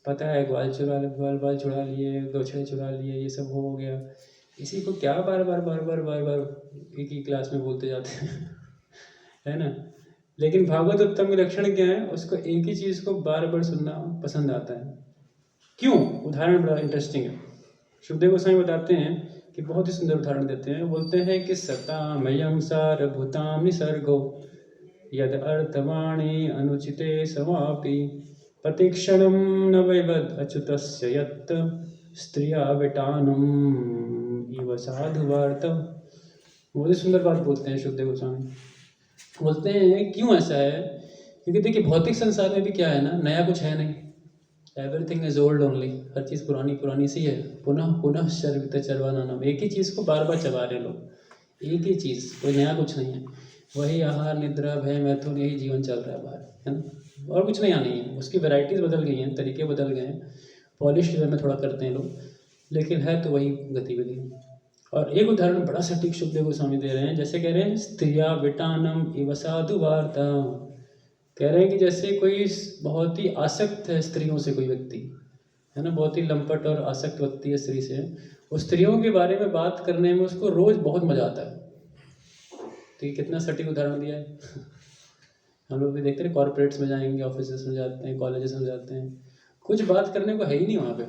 पता है ग्वाल चुरा लिए, गोछड़े चुरा लिए, ये सब हो गया, इसी को क्या बार बार एक ही क्लास में बोलते जाते हैं है ना। लेकिन भागवत उत्तम के लक्षण क्या है? उसको एक ही चीज़ को बार बार सुनना पसंद आता है। क्यों? उदाहरण बड़ा इंटरेस्टिंग है। शुकदेव गोस्वामी बताते हैं कि बहुत ही सुंदर उदाहरण देते हैं। बोलते हैं कि सतामयं सारभूतां निसर्गो यद अर्थवाणी अनुचिते समापि प्रतिक्षणं न वैवद अच्युतस्य यत् स्त्रिया विटानम इव साधुवार्त। बहुत ही सुंदर बात बोलते हैं शुकदेव गोस्वामी। बोलते हैं क्यों ऐसा है? क्योंकि देखिए भौतिक संसार में भी क्या है ना, नया कुछ है नहीं। एवरीथिंग इज ओल्ड ओनली, हर चीज़ पुरानी पुरानी सी है। पुनः पुनः चर्वित चरवाना नाम, एक ही चीज़ को बार बार चबा रहे लोग, एक ही चीज़, कोई नया कुछ नहीं है। वही आहार निद्रा भय मैथुन, यही जीवन चल रहा है बाहर, है ना। और कुछ नया नहीं है। उसकी वैरायटीज़ बदल गई हैं, तरीके बदल गए हैं, पॉलिश वे में थोड़ा करते हैं लोग, लेकिन है तो वही गतिविधि। और एक उदाहरण बड़ा सटीक शुकदेव गोस्वामी दे रहे हैं। जैसे कह रहे हैं स्त्रिया विटानम इव साधु वार्ता, कह रहे हैं कि जैसे कोई बहुत ही आसक्त है स्त्रियों से, कोई व्यक्ति है ना, बहुत ही लंपट और आसक्त व्यक्ति है स्त्री से, उस स्त्रियों के बारे में बात करने में उसको रोज़ बहुत मज़ा आता है। तो ये कितना सटीक उदाहरण दिया है। हम लोग भी देखते हैं, कॉर्पोरेट्स में जाएंगे, ऑफिस में जाते हैं, कॉलेजेस में जाते हैं, कुछ बात करने को है ही नहीं वहाँ पे,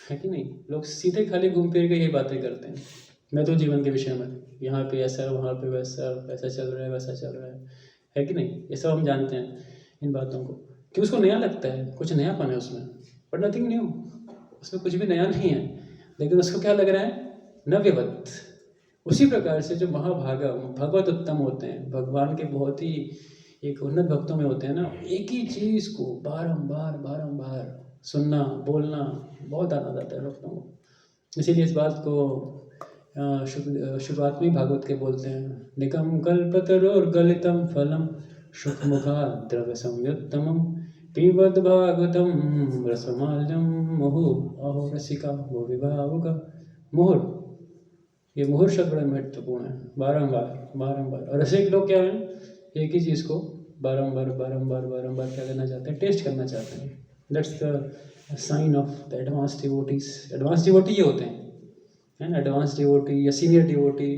है कि नहीं। लोग सीधे खाली घूम फिर के यही बातें करते हैं, मैं तो जीवन के विषय में, यहाँ पे ऐसा, वहाँ पे वैसा, ऐसा चल रहा है, वैसा चल रहा है कि नहीं। ये सब हम जानते हैं इन बातों को, कि उसको नया लगता है, कुछ नयापन है उसमें, बट नथिंग न्यू, उसमें कुछ भी नया नहीं है। लेकिन उसको क्या लग रहा है? नव्यवत। उसी प्रकार से जो महाभागा भगवत उत्तम होते हैं, भगवान के बहुत ही एक उन्नत भक्तों में होते हैं ना, एक ही चीज़ को बारंबार सुनना बोलना बहुत आनंद आता है भक्तों को। इसीलिए इस बात को शुरुआत में भागवत के बोलते हैं, निकम कल्पतरोर्गलितं फलम शुकमुखात् द्रव्य संयुक्तमं पिबद भागवतम रसमाल्यम मुहुः अहो रसिका वो विभावुक। मुहुर, ये मुहुर शब्द बड़ा महत्वपूर्ण है, बारंबार। और रसिक लोग क्या हैं? एक ही चीज़ को बारंबार क्या करना चाहते हैं? टेस्ट करना चाहते हैं। That's the sign of the advance devotees. Advance devotee ये होते हैं, है ना, एडवांस डिवोटी या senior devotee.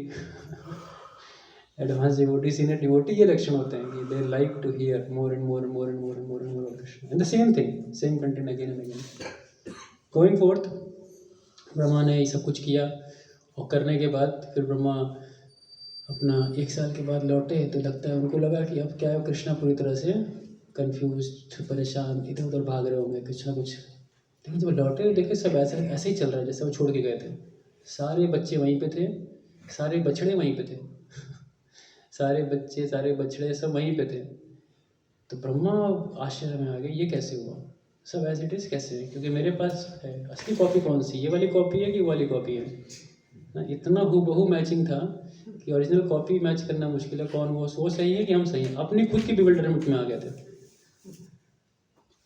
Advance devotee, senior devotee, ये लक्षण होते हैं कि they like to hear more and more of Krishna and the same thing, same content again and again. Going forth, Brahma ने ये सब कुछ किया, और करने के बाद फिर ब्रह्मा अपना 1 साल के बाद लौटे, तो लगता है उनको लगा कि अब क्या है, कृष्णा पूरी तरह से कंफ्यूज्ड, परेशान, इधर उधर भाग रहे होंगे कुछ ना कुछ। लेकिन जब लौटे देखे सब ऐसे ही चल रहा है जैसे वो छोड़ के गए थे। सारे बच्चे वहीं पे थे, सारे बछड़े वहीं पे थे सारे बच्चे सारे बछड़े सब वहीं पे थे। तो ब्रह्मा आश्चर्य में आ गए, ये कैसे हुआ, सब एज इट इज़ कैसे है, क्योंकि मेरे पास है असली कॉपी कौन सी, ये वाली कॉपी है कि वो वाली कॉपी है ना। इतना हूबहू मैचिंग था कि ओरिजिनल कॉपी मैच करना मुश्किल है, कौन वो सही है कि हम सही हैं। अपनी खुद की बिविल्डरमेंट में आ गए थे,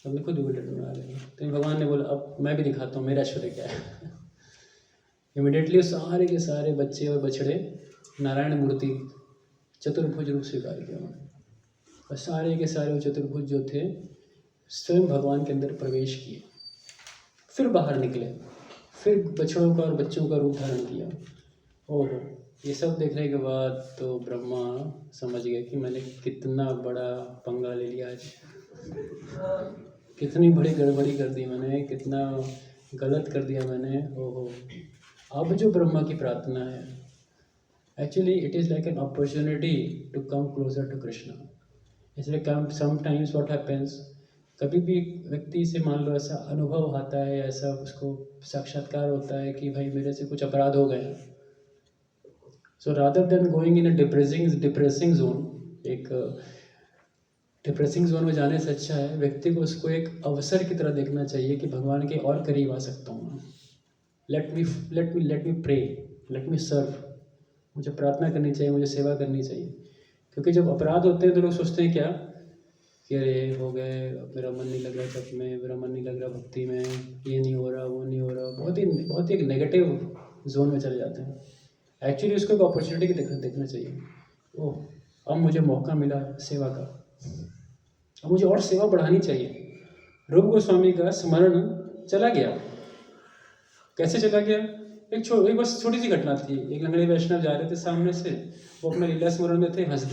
अपने खुद बिविल्डरमेंट में आ गए। तो भगवान ने बोला अब मैं भी दिखाता हूँ मेरा ऐश्वर्य क्या है। इमिडिएटली सारे के सारे बच्चे और बछड़े नारायण मूर्ति चतुर्भुज रूप स्वीकार किया उन्होंने, और सारे के सारे वो चतुर्भुज जो थे स्वयं भगवान के अंदर प्रवेश किए, फिर बाहर निकले, फिर बछड़ों का और बच्चों का रूप धारण किया। ओहो, ये सब देखने के बाद तो ब्रह्मा समझ गए कि मैंने कितना बड़ा पंगा ले लिया आज, कितनी बड़ी गड़बड़ी कर दी मैंने, कितना गलत कर दिया मैंने। ओहो, अब जो ब्रह्मा की प्रार्थना है, actually it is like an opportunity to come closer to Krishna. इसलिए समटाइम्स व्हाट हैपेंस, कभी भी व्यक्ति से मान लो ऐसा अनुभव आता है, ऐसा उसको साक्षात्कार होता है कि भाई मेरे से कुछ अपराध हो गए, so rather than going in a depressing zone, एक डिप्रेसिंग जोन में जाने से अच्छा है व्यक्ति को उसको एक अवसर की तरह देखना चाहिए कि भगवान के और करीब आ सकता हूँ। Let me pray, let me serve, मुझे प्रार्थना करनी चाहिए, मुझे सेवा करनी चाहिए। क्योंकि जब अपराध होते हैं तो लोग सोचते हैं क्या कि अरे हो गए, मेरा मन नहीं लग रहा जप में, मेरा मन नहीं लग रहा भक्ति में, ये नहीं हो रहा, वो नहीं हो रहा, बहुत ही एक नेगेटिव जोन में चले जाते हैं। एक्चुअली उसको एक अपॉर्चुनिटी की देखना चाहिए। ओह, अब मुझे मौका मिला सेवा का, अब मुझे और सेवा बढ़ानी चाहिए। रूप गोस्वामी का स्मरण चला गया। कैसे चला गया? एक बस छोटी सी घटना थी। एक लंगड़े वैष्णव जा रहे थे सामने से, वो अपना लीला स्मरण में थे, हंस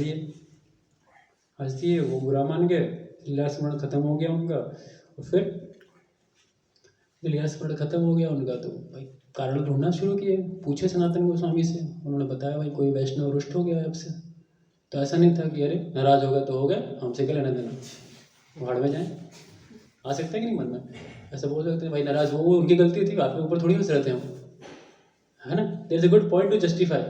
दिए, वो बुरा मान गए, लीला स्मरण खत्म हो गया उनका। और फिर लीला स्मरण खत्म हो गया उनका तो भाई कारण ढूंढना शुरू किए, पूछे सनातन गोस्वामी से। उन्होंने बताया भाई कोई वैष्णव रुष्ट हो गया आपसे। तो ऐसा नहीं था कि अरे नाराज हो गए तो हो गए, हमसे क्या लेना देना, भाड़ में जाएं। आ सकता है कि नहीं मन में ऐसा बोल सकते हैं, भाई नाराज वो उनकी गलती थी, आपके ऊपर थोड़ी हंस रहे थे हम, है ना। There is a good point to justify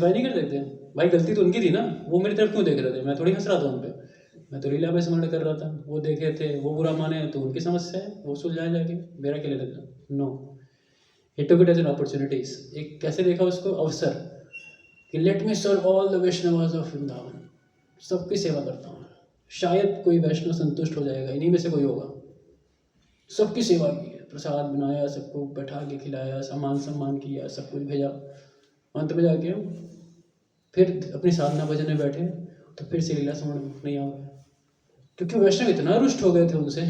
नहीं कर सकते भाई, गलती तो उनकी थी ना, वो मेरी तरफ क्यों देख रहे थे, मैं थोड़ी हंस रहा था उन पर, मैं तो लीला में स्मरण कर रहा था। वो देखे थे, वो बुरा माने तो उनकी समस्या है, वो सुलझाए जाके, मेरा क्या लेना देना। No, he took it as an opportunities. एक कैसे देखा उसको, अवसर कि let me serve all the Vaishnavas of Vrindavan, सबकी सेवा करता हूँ, शायद कोई वैष्णव संतुष्ट हो जाएगा, इन्हीं में से कोई होगा। सबकी सेवा की, प्रसाद बनाया, सबको बैठा के खिलाया, सम्मान किया, सब कुछ भेजा। अंत में जाके फिर अपनी साधना भजन में बैठे तो फिर से लीला स्मरण नहीं आ गया, क्योंकि वैष्णव इतना रुष्ट हो गए थे उनसे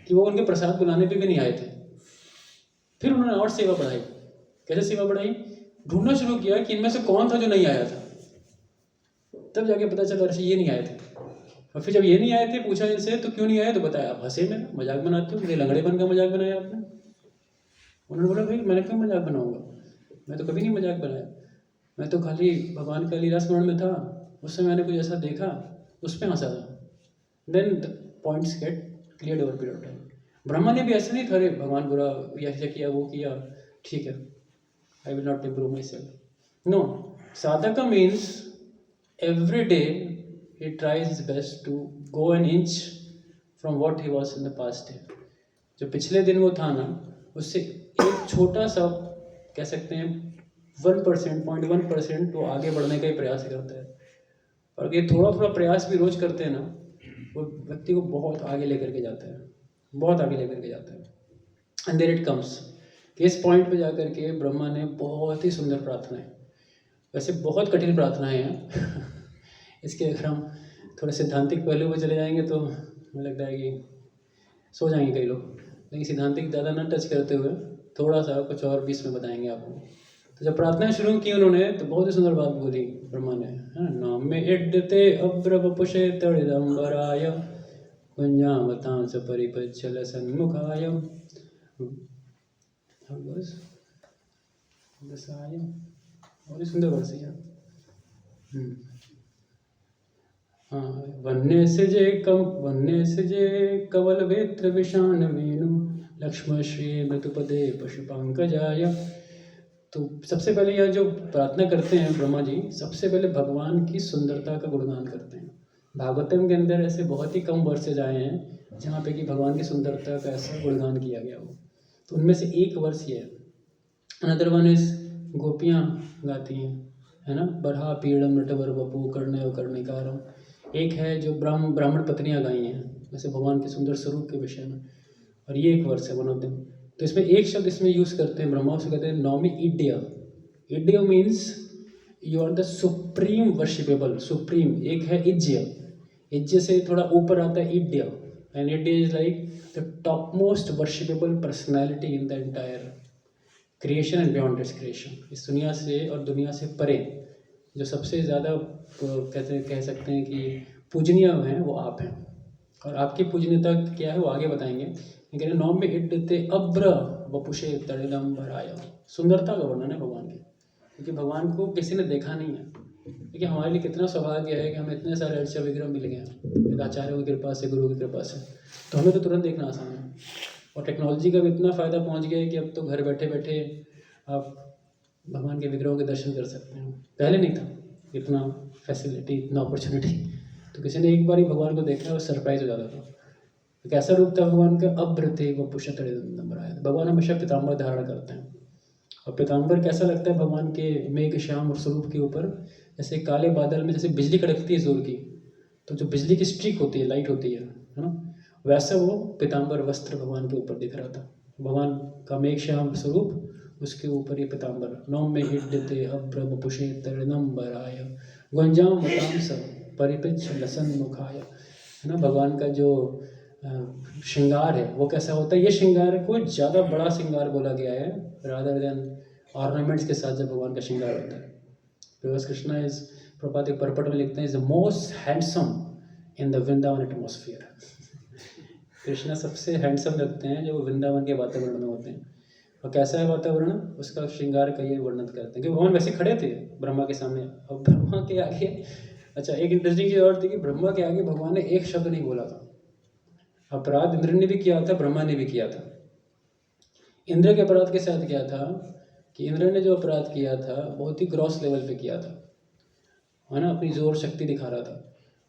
कि वो उनके प्रसाद बुलाने पे भी नहीं आए थे। फिर उन्होंने और सेवा बढ़ाई। कैसे सेवा बढ़ाई? ढूंढना शुरू किया कि इनमें से कौन था जो नहीं आया था। तब जाके पता चला अरे ये नहीं आए थे। और फिर जब ये नहीं आए थे, पूछा इनसे तो क्यों नहीं आए, तो बताया आप हंसे, मेरा मजाक बनाते हो, मेरे लंगड़ेपन का मजाक बनाया आपने। उन्होंने बोला भाई मैंने क्यों मजाक बनाऊंगा, मैं तो कभी नहीं मजाक बनाया, मैं तो खाली भगवान का लीला स्मरण में था, उस समय मैंने कुछ ऐसा देखा, उस पर हंसा था। Then the points get clear over period of time. Brahma ने भी ऐसा नहीं था अरे भगवान बुरा ऐसा किया वो किया, ठीक है, I will not improve myself. No, sadhaka means every day he tries his best to go an inch from what he was in the past day. जो पिछले दिन वो था ना, उससे एक छोटा सा कह सकते हैं 0.1% तो आगे बढ़ने का ही प्रयास करता है। और ये थोड़ा थोड़ा प्रयास भी रोज करते हैं ना, वो व्यक्ति को बहुत आगे लेकर के जाता है, बहुत आगे लेकर के जाता है। एंड देयर इट कम्स कि इस पॉइंट पे जाकर के ब्रह्मा ने बहुत ही सुंदर प्रार्थनाएं, वैसे बहुत कठिन प्रार्थनाएं हैं इसके अगर हम थोड़े सिद्धांतिक पहलू पर चले जाएंगे तो मुझे लगता है कि सो जाएंगे कई लोग, लेकिन सिद्धांतिक ज़्यादा ना टच करते हुए थोड़ा सा कुछ और बीच में बताएंगे आपको। तो जब प्रार्थना शुरू की उन्होंने तो बहुत ही सुंदर बात बोली ब्रह्मा ने, है ना, नाम में इड्डते अब्र वपुषे तड़िदंबराय कुंजावतांस परिपच्छल सन्मुखाय और सुंदर वर्ष है। हाँ, वन्य से जे कवल वेत्र विषान वेणु लक्ष्मण श्री मृतुपदे पशुपंकजाय। तो सबसे पहले यह जो प्रार्थना करते हैं ब्रह्मा जी, सबसे पहले भगवान की सुंदरता का गुणगान करते हैं। भागवतम के अंदर ऐसे बहुत ही कम वर्सेज आए हैं जहाँ पे कि भगवान की सुंदरता का ऐसा गुणगान किया गया हो। तो उनमें से एक वर्ष ये है। अनदर वन इज गोपियाँ गाती हैं, है ना, बरहा पीड़म नटवर बपू कर्णय कर्णिकारम। एक है जो ब्राह्मण पत्नियां गाई हैं वैसे भगवान के सुंदर स्वरूप के विषय में, और ये एक वर्ष है वन ऑफ देम। तो इसमें एक शब्द इसमें यूज़ करते हैं ब्रह्मा, उसको कहते हैं नौमी इड्या। इड्या means you are the supreme worshipable, supreme. एक है इज्य, इज्य से थोड़ा ऊपर आता है इड्या, एंड इड्या is like the top most worshipable personality in the entire creation and beyond this creation. इस दुनिया से और दुनिया से परे जो सबसे ज़्यादा कह सकते हैं कि पूजनीय हैं वो आप हैं, और आपकी पूजनीयता क्या है वो आगे बताएंगे। लेकिन नौम में इड्डते अब्र वपुषे तड़िदंबराय, सुंदरता का वर्णन है भगवान के, क्योंकि भगवान को किसी ने देखा नहीं है। देखिए हमारे लिए कितना सौभाग्य है कि हमें इतने सारे अर्चा विग्रह मिल गए हैं आचार्यों की कृपा से, गुरु की कृपा से, तो हमें तो तुरंत देखना आसान है। और टेक्नोलॉजी का भी इतना फ़ायदा पहुंच गया है कि अब तो घर बैठे बैठे आप भगवान के विग्रहों के दर्शन कर सकते हैं। पहले नहीं था इतना फैसिलिटी, इतना अपॉर्चुनिटी। तो किसी ने एक बार ही भगवान को देखा और सरप्राइज हो जाता था। तो कैसा रूप था भगवान का? अभ्रते व पुषतरे नंबर आया। भगवान हमेशा पीताम्बर धारण करते हैं। और पीताम्बर कैसा लगता है भगवान के मेघ श्याम स्वरूप के ऊपर? जैसे काले बादल में जैसे बिजली कड़कती है जोर की, तो जो बिजली की स्ट्रिक होती है, लाइट होती है ना, वैसा वो पीताम्बर वस्त्र भगवान के ऊपर दिख रहा था। भगवान का मेघ श्याम स्वरूप, उसके ऊपर ये पीताम्बर। नौम में हिड्यते अभ्र वपुषे तरणंबराय गुंजाम मतांस परिपिच्छ लसन मुखाय। है ना, भगवान का जो श्रृंगार है वो कैसा होता है? ये श्रृंगार को ज़्यादा बड़ा श्रृंगार बोला गया है रादर देन ऑर्नामेंट्स के साथ जब भगवान का श्रृंगार होता है। बिकॉज कृष्णा इज, प्रभात एक पर्पट में लिखते हैं, is the most handsome in the Vrindavan atmosphere. Krishna सबसे हैंडसम लगते हैं जो वृंदावन के वातावरण में होते हैं। और कैसा है वातावरण? उसका श्रृंगार का ये वर्णन करते हैं कि भगवान वैसे खड़े थे ब्रह्मा के सामने। और ब्रह्मा के आगे, अच्छा एक इंटरेस्टिंग चीज़ और थी कि ब्रह्मा के आगे भगवान ने एक शब्द नहीं बोला था। अपराध इंद्र ने भी किया था, ब्रह्मा ने भी किया था। इंद्र के अपराध के साथ क्या था कि इंद्र ने जो अपराध किया था बहुत ही ग्रॉस लेवल पे किया था, है ना, अपनी जोर शक्ति दिखा रहा था।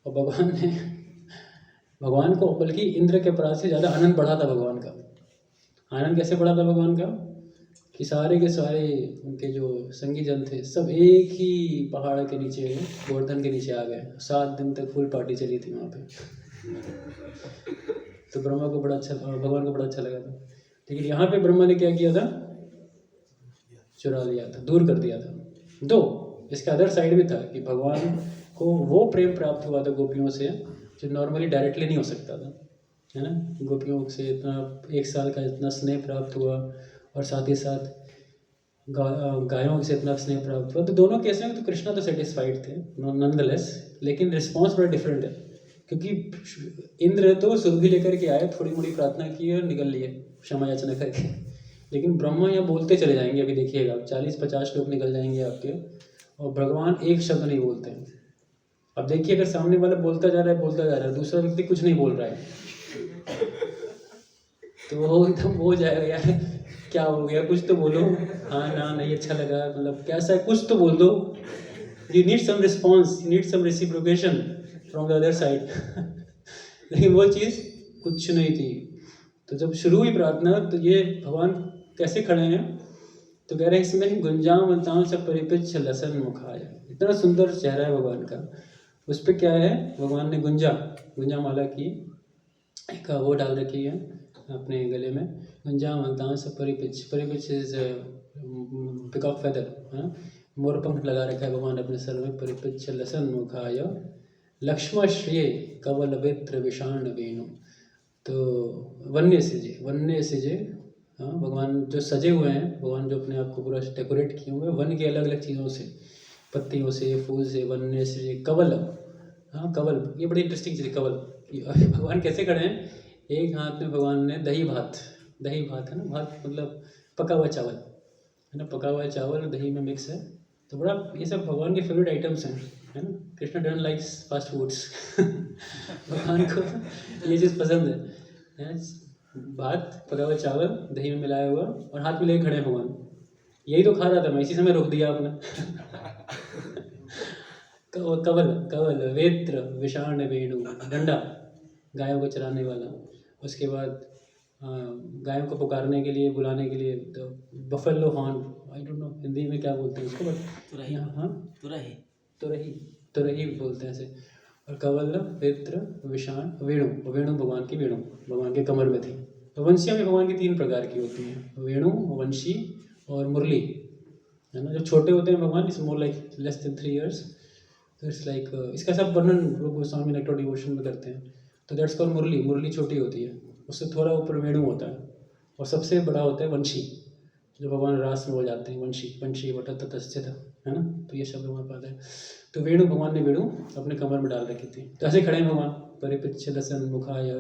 और भगवान ने, भगवान को, बल्कि इंद्र के अपराध से ज़्यादा आनंद बढ़ा था भगवान का। आनंद कैसे बढ़ा था भगवान का? कि सारे के सारे उनके जो संगी जन थे सब एक ही पहाड़ के नीचे, गोवर्धन के नीचे आ गए। 7 दिन तक फुल पार्टी चली थी वहाँ पे। तो ब्रह्मा को बड़ा अच्छा, भगवान को बड़ा अच्छा लगा था। लेकिन यहाँ पे ब्रह्मा ने क्या किया था? चुरा लिया था, दूर कर दिया था। दो इसका अदर साइड भी था कि भगवान को वो प्रेम प्राप्त हुआ था गोपियों से जो नॉर्मली डायरेक्टली नहीं हो सकता था, है ना। गोपियों से इतना 1 साल का इतना स्नेह प्राप्त हुआ, और साथ ही साथ गायों से इतना स्नेह प्राप्त हुआ। तो दोनों केस में तो कृष्णा तो सेटिस्फाइड थे नॉनदलेस, लेकिन रिस्पॉन्स बड़ा डिफरेंट है। क्योंकि इंद्र तो सुरभि लेकर के आए, थोड़ी मोड़ी प्रार्थना की और निकल लिए क्षमा याचना करके। लेकिन ब्रह्मा यहाँ बोलते चले जाएंगे, अभी देखिएगा 40-50 लोग निकल जाएंगे आपके, और भगवान एक शब्द नहीं बोलते हैं। अब देखिए, अगर सामने वाला बोलता जा रहा है, दूसरा व्यक्ति कुछ नहीं बोल रहा है, तो वो एकदम हो जाएगा, यार क्या हो गया, कुछ तो बोलो, हाँ ना नहीं अच्छा लगा, मतलब कैसा है, कुछ तो बोल दो। You need some response, you need some reciprocation from the other side. लेकिन वो चीज़ कुछ नहीं थी। तो जब शुरू हुई प्रार्थना, तो ये भगवान कैसे खड़े हैं? तो कह रहे हैं इसमें गुंजाम अंताम सब परिपिच्छ लसन मुखाय। इतना सुंदर चेहरा है भगवान का। उस पर क्या है? भगवान ने गुंजा माला की एक वो डाल रखी है अपने गले में। गुंजाम अंताम सब परिपिच्छ इज पिकॉक फेदर, हाँ, मोरपंख लगा रखा है भगवान अपने सर में। परिपिच्छ लसन मुखाय लक्ष्मण श्रिय कवल वित्र विषाण वेणु। तो वन्य सिजे, हाँ, भगवान जो सजे हुए हैं, भगवान जो अपने आप को पूरा डेकोरेट किए हुए हैं वन के अलग अलग चीज़ों से, पत्तियों से, फूल से, वन्य से कवल, हाँ कवल, ये बड़ी इंटरेस्टिंग चीज़ है कवल। भगवान कैसे खड़े हैं? एक हाथ में भगवान ने दही भात है ना, भात मतलब पका हुआ चावल है ना, पका हुआ चावल दही में मिक्स है। तो बड़ा, ये सब भगवान के फेवरेट आइटम्स हैं, है ना। Krishna don't likes fast foods. भगवान को ये चीज़ पसंद है, भात, पका हुआ चावल, दही में मिलाया हुआ, और हाथ में लेके खड़े हैं भगवान। यही तो खा रहा था मैं, इसी समय रोक दिया आपने। कवल वेत्र विषाण वेणु, डंडा गायों को चराने वाला। उसके बाद गायों को पुकारने के लिए, बुलाने के लिए, तो buffalo horn, I don't know Hindi में क्या बोलते हैं उसको, बट यहाँ हाँ तुरही बोलते हैं ऐसे। और कवल वेत्र विषाण वेणु, वेणु भगवान की, वेणु भगवान के कमर में थी। तो वंशियाँ भी भगवान की 3 प्रकार की होती हैं, वेणु, वंशी और मुरली, है ना। जो छोटे होते हैं भगवान, it's more like less than 3 years, तो इट्स लाइक, इसका सब वर्णन गोस्वामी नेक्टर डिवोशन में करते हैं। तो दैट्स कॉल्ड मुरली। मुरली छोटी होती है, उससे थोड़ा ऊपर वेणु होता है, और सबसे बड़ा होता है वंशी, जो भगवान रास में हो जाते हैं। वंशी वट ततस्थित, है ना। तो ये शब्द वहाँ पर आता है। तो वेणु, भगवान ने वेणु अपने कमर में डाल रखी थी। तो ऐसे खड़े हैं भगवान, परिपिच्छ लसन मुखाय।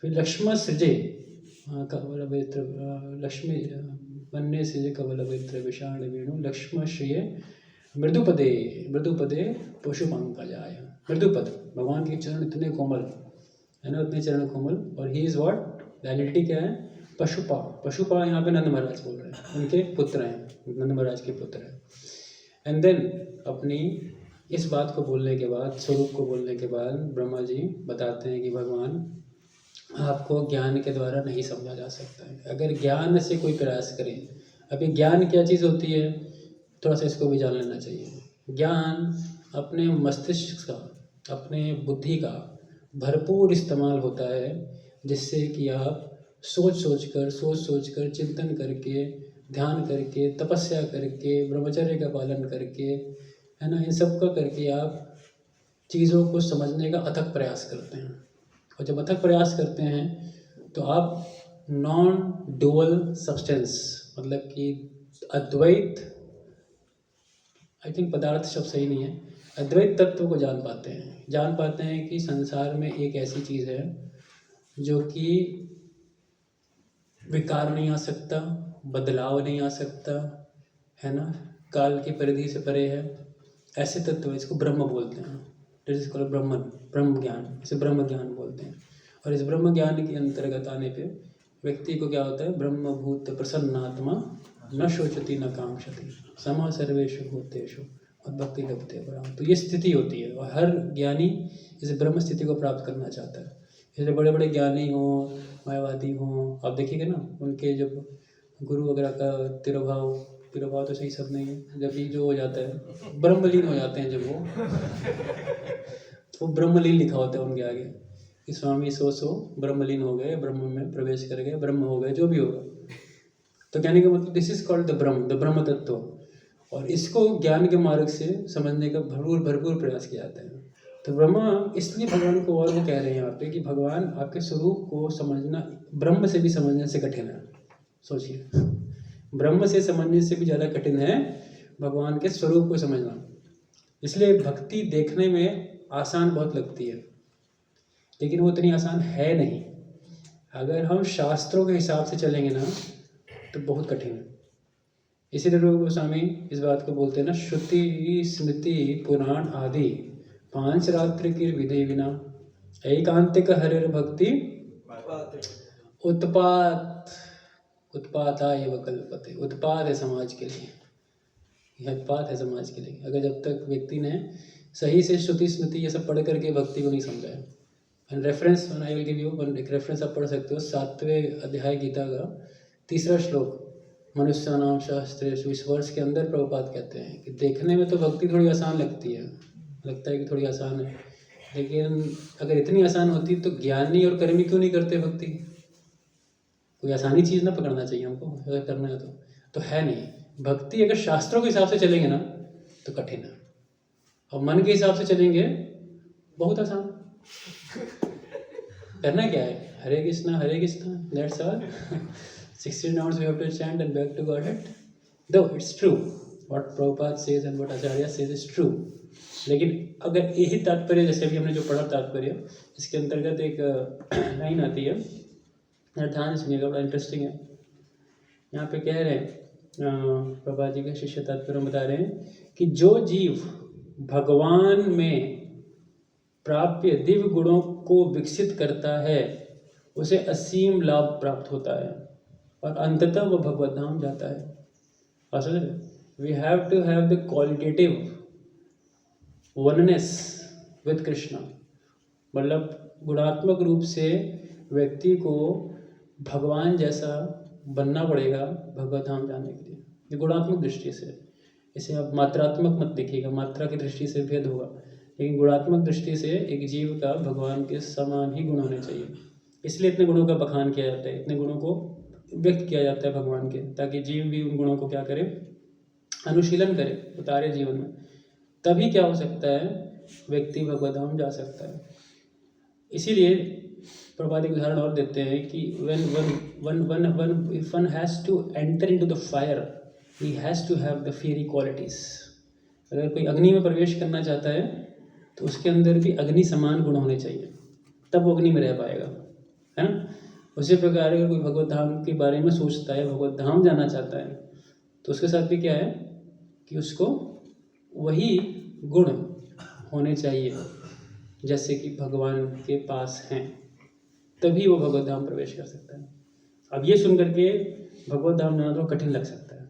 फिर लक्ष्मण सृजे कवल वेत्र, लक्ष्मी वन्य सृजे कवल वेत्र विषाण वेणु लक्ष्मण श्रिय मृदुपदे पशु पंकजाय। मृदुपद, भगवान के चरण इतने कोमल, है ना, उतने चरण कोमल। और ही इज़ व्हाट, वैलिडिटी क्या है? पशुपा यहाँ पे नंद महाराज बोल रहे हैं, उनके पुत्र हैं, नंद महाराज के पुत्र हैं। एंड देन अपनी इस बात को बोलने के बाद, स्वरूप को बोलने के बाद ब्रह्मा जी बताते हैं कि भगवान आपको ज्ञान के द्वारा नहीं समझा जा सकता है। अगर ज्ञान से कोई प्रयास करे, अभी ज्ञान क्या चीज़ होती है, थोड़ा सा इसको भी जान लेना चाहिए। ज्ञान अपने मस्तिष्क का, अपने बुद्धि का भरपूर इस्तेमाल होता है, जिससे कि आप सोच सोच कर चिंतन करके, ध्यान करके, तपस्या करके, ब्रह्मचर्य का पालन करके, है ना, इन सब का करके आप चीज़ों को समझने का अथक प्रयास करते हैं। और जब अथक प्रयास करते हैं तो आप नॉन डुअल सब्सटेंस, मतलब कि अद्वैत, आई थिंक पदार्थ शब्द सही नहीं है, अद्वैत तत्व को जान पाते हैं कि संसार में एक ऐसी चीज़ है जो कि विकार नहीं आ सकता, बदलाव नहीं आ सकता, है ना, काल की परिधि से परे है, ऐसे तत्व, इसको ब्रह्म बोलते हैं। जिसको ब्रह्म ज्ञान, इसे ब्रह्म ज्ञान बोलते हैं। और इस ब्रह्म ज्ञान के अंतर्गत आने पे व्यक्ति को क्या होता है, ब्रह्मभूत प्रसन्नात्मा न शोचति न कांक्षति समा सर्वेषु भूतेषु मद्भक्ति लभते पराम। तो ये स्थिति होती है और हर ज्ञानी इस ब्रह्म स्थिति को प्राप्त करना चाहता है। इसलिए बड़े बड़े ज्ञानी हों, मायावादी हों, आप देखिएगा ना, उनके जब गुरु वगैरह का तिरुभाव तो सही शब्द नहीं है, जब भी जो हो जाता है ब्रह्मलीन हो जाते हैं, जब वो ब्रह्मलीन लिखा होता है उनके आगे कि स्वामी सो ब्रह्मलीन हो गए, ब्रह्म में प्रवेश कर गए, ब्रह्म हो गए, जो भी होगा। तो कहने का मतलब दिस इज कॉल्ड द ब्रह्म तत्व। और इसको ज्ञान के मार्ग से समझने का भरपूर प्रयास किया जाता है। तो ब्रह्मा, इसलिए भगवान को और वो कह रहे हैं यहाँ पे कि भगवान आपके स्वरूप को समझना ब्रह्म से भी समझने से कठिन है। सोचिए, ब्रह्म से समझने से भी ज़्यादा कठिन है भगवान के स्वरूप को समझना। इसलिए भक्ति देखने में आसान बहुत लगती है, लेकिन वो इतनी आसान है नहीं। अगर हम शास्त्रों के हिसाब से चलेंगे ना तो बहुत कठिन है। इसीलिए रूप गोस्वामी इस बात को बोलते हैं ना, श्रुति स्मृति पुराण आदि 5 रात्रि की विधि बिना एकांतिक हरिर भक्ति उत्पाता एव कल्पते। उत्पाद है समाज के लिए, यह उत्पाद है समाज के लिए। अगर जब तक व्यक्ति ने सही से श्रुति स्मृति ये सब पढ़ करके भक्ति को नहीं समझा है। And reference I will give you एक रेफरेंस, आप पढ़ सकते हो 7वें अध्याय गीता का 3रा श्लोक, मनुष्यानाम शास्त्रेषु। इस वर्ष के अंदर प्रभुपाद कहते हैं कि देखने में तो भक्ति थोड़ी आसान लगती है, लगता है कि थोड़ी आसान है, लेकिन अगर इतनी आसान होती तो ज्ञानी और कर्मी क्यों नहीं करते भक्ति? कोई आसानी चीज़ ना पकड़ना चाहिए हमको, अगर करना है तो है नहीं। भक्ति अगर शास्त्रों के हिसाब से चलेंगे ना तो कठिन है, और मन के हिसाब से चलेंगे बहुत आसान। करना क्या है, Hare Krishna that's all. 16 rounds we have to chant and back to Godhead. Though it's true, what Prabhupada says and what Acharya says is true. लेकिन अगर यही तात्पर्य, जैसे अभी हमने जो पढ़ा तात्पर्य, इसके अंतर्गत एक लाइन आती है, ध्यान सुनिएगा, बड़ा इंटरेस्टिंग है। यहाँ पे कह रहे हैं, प्रभुपाद जी के शिष्य तात्पर्य बता रहे हैं कि जो जीव भगवान में प्राप्य दिव्य गुणों को विकसित करता है उसे असीम लाभ प्राप्त होता है और अंततः वो भगवत धाम जाता है। असल we have to have the qualitative oneness with Krishna, मतलब गुणात्मक रूप से व्यक्ति को भगवान जैसा बनना पड़ेगा भगवत धाम जाने के लिए। ये गुणात्मक दृष्टि से, इसे आप मात्रात्मक मत देखिएगा, मात्रा की दृष्टि से भेद होगा, लेकिन गुणात्मक दृष्टि से एक जीव का भगवान के समान ही गुण होने चाहिए। इसलिए इतने गुणों का बखान किया जाता है, इतने गुणों को व्यक्त किया जाता है भगवान के, ताकि जीव भी उन गुणों को क्या करे, अनुशीलन करे, उतारे जीवन में। तभी क्या हो सकता है, व्यक्ति भगवत धाम जा सकता है। इसीलिए प्रभुपाद एक उदाहरण और देते हैं कि if one has to enter into the fire, he has to have the fiery qualities. अगर कोई अग्नि में प्रवेश करना चाहता है तो उसके अंदर भी अग्नि समान गुण होने चाहिए, तब वो अग्नि में रह पाएगा, है ना। उसी प्रकार अगर कोई भगवत धाम के बारे में सोचता है, भगवत धाम जाना चाहता है, तो उसके साथ भी क्या है कि उसको वही गुण होने चाहिए जैसे कि भगवान के पास हैं, तभी वो भगवत धाम प्रवेश कर सकता है। अब ये सुन करके भगवत धाम जाना तो कठिन लग सकता है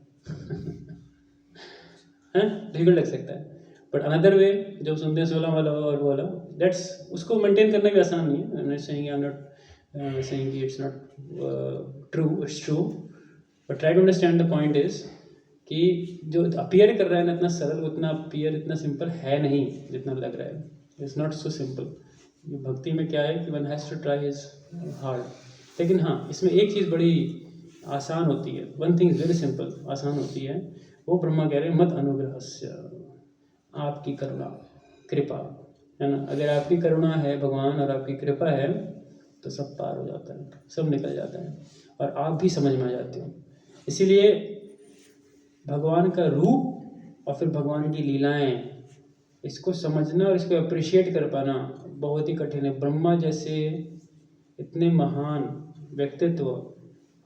हैं, डिफिकल्ट लग सकता है। बट अनदर वे जब सुनते हैं 16 वाला और वाला, दैट्स उसको मेंटेन करना भी आसान नहीं है। I am not saying it's not true, it's true, but try to understand the point is कि जो अपीयर कर रहा है ना इतना सरल, उतना अपीयर इतना सिंपल है नहीं जितना लग रहा है। It's not so simple. भक्ति में क्या है कि one has to try his hard. लेकिन हाँ, इसमें एक चीज़ बड़ी आसान होती है, one thing is very simple, आसान होती है। वो ब्रह्मा कह रहे हैं मत अनुग्रहस्य, आपकी करुणा, कृपा, है ना। अगर आपकी करुणा है भगवान और आपकी कृपा है तो सब पार हो जाता है, सब निकल जाता है और आप भी समझ में आ जाते हो। इसीलिए भगवान का रूप और फिर भगवान की लीलाएं, इसको समझना और इसको अप्रिशिएट कर पाना बहुत ही कठिन है। ब्रह्मा जैसे इतने महान व्यक्तित्व,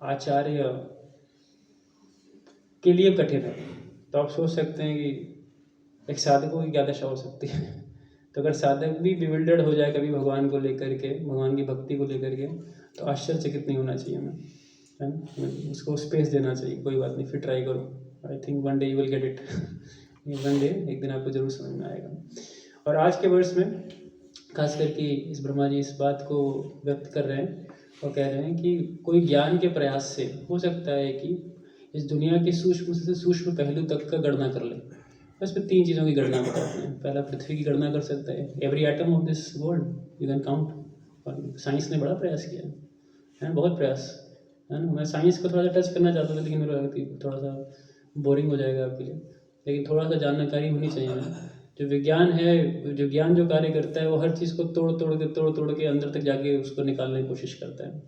आचार्य के लिए कठिन है। तो आप सोच सकते हैं कि एक साधकों की क्या दशा हो सकती है। तो अगर साधक भी बिविल्डर्ड हो जाए कभी भगवान को लेकर के, भगवान की भक्ति को लेकर के, तो आश्चर्यचकित नहीं होना चाहिए हमें, है ना। उसको स्पेस देना चाहिए, कोई बात नहीं, फिर ट्राई करो। I think one day you will get it. One day, एक दिन आपको जरूर समझ में आएगा। और आज के वर्ष में खास करके इस ब्रह्मा जी इस बात को व्यक्त कर रहे हैं और कह रहे हैं कि कोई ज्ञान के प्रयास से हो सकता है कि इस दुनिया के सूक्ष्म से सूक्ष्म पहलू तक का गणना कर ले। बस में 3 चीज़ों की गणना बताते हैं। पहला, पृथ्वी की गणना कर सकता है, every atom of this world you can count. और साइंस ने बड़ा प्रयास किया है, बहुत प्रयास, है ना। मैं साइंस को थोड़ा सा टच करना चाहता था, लेकिन मेरे लगा कि थोड़ा सा बोरिंग हो जाएगा आपके लिए, लेकिन थोड़ा सा जानकारी होनी चाहिए हमें। जो विज्ञान है, जो ज्ञान जो कार्य करता है, वो हर चीज़ को तोड़ तोड़ के अंदर तक जाके उसको निकालने की कोशिश करता है।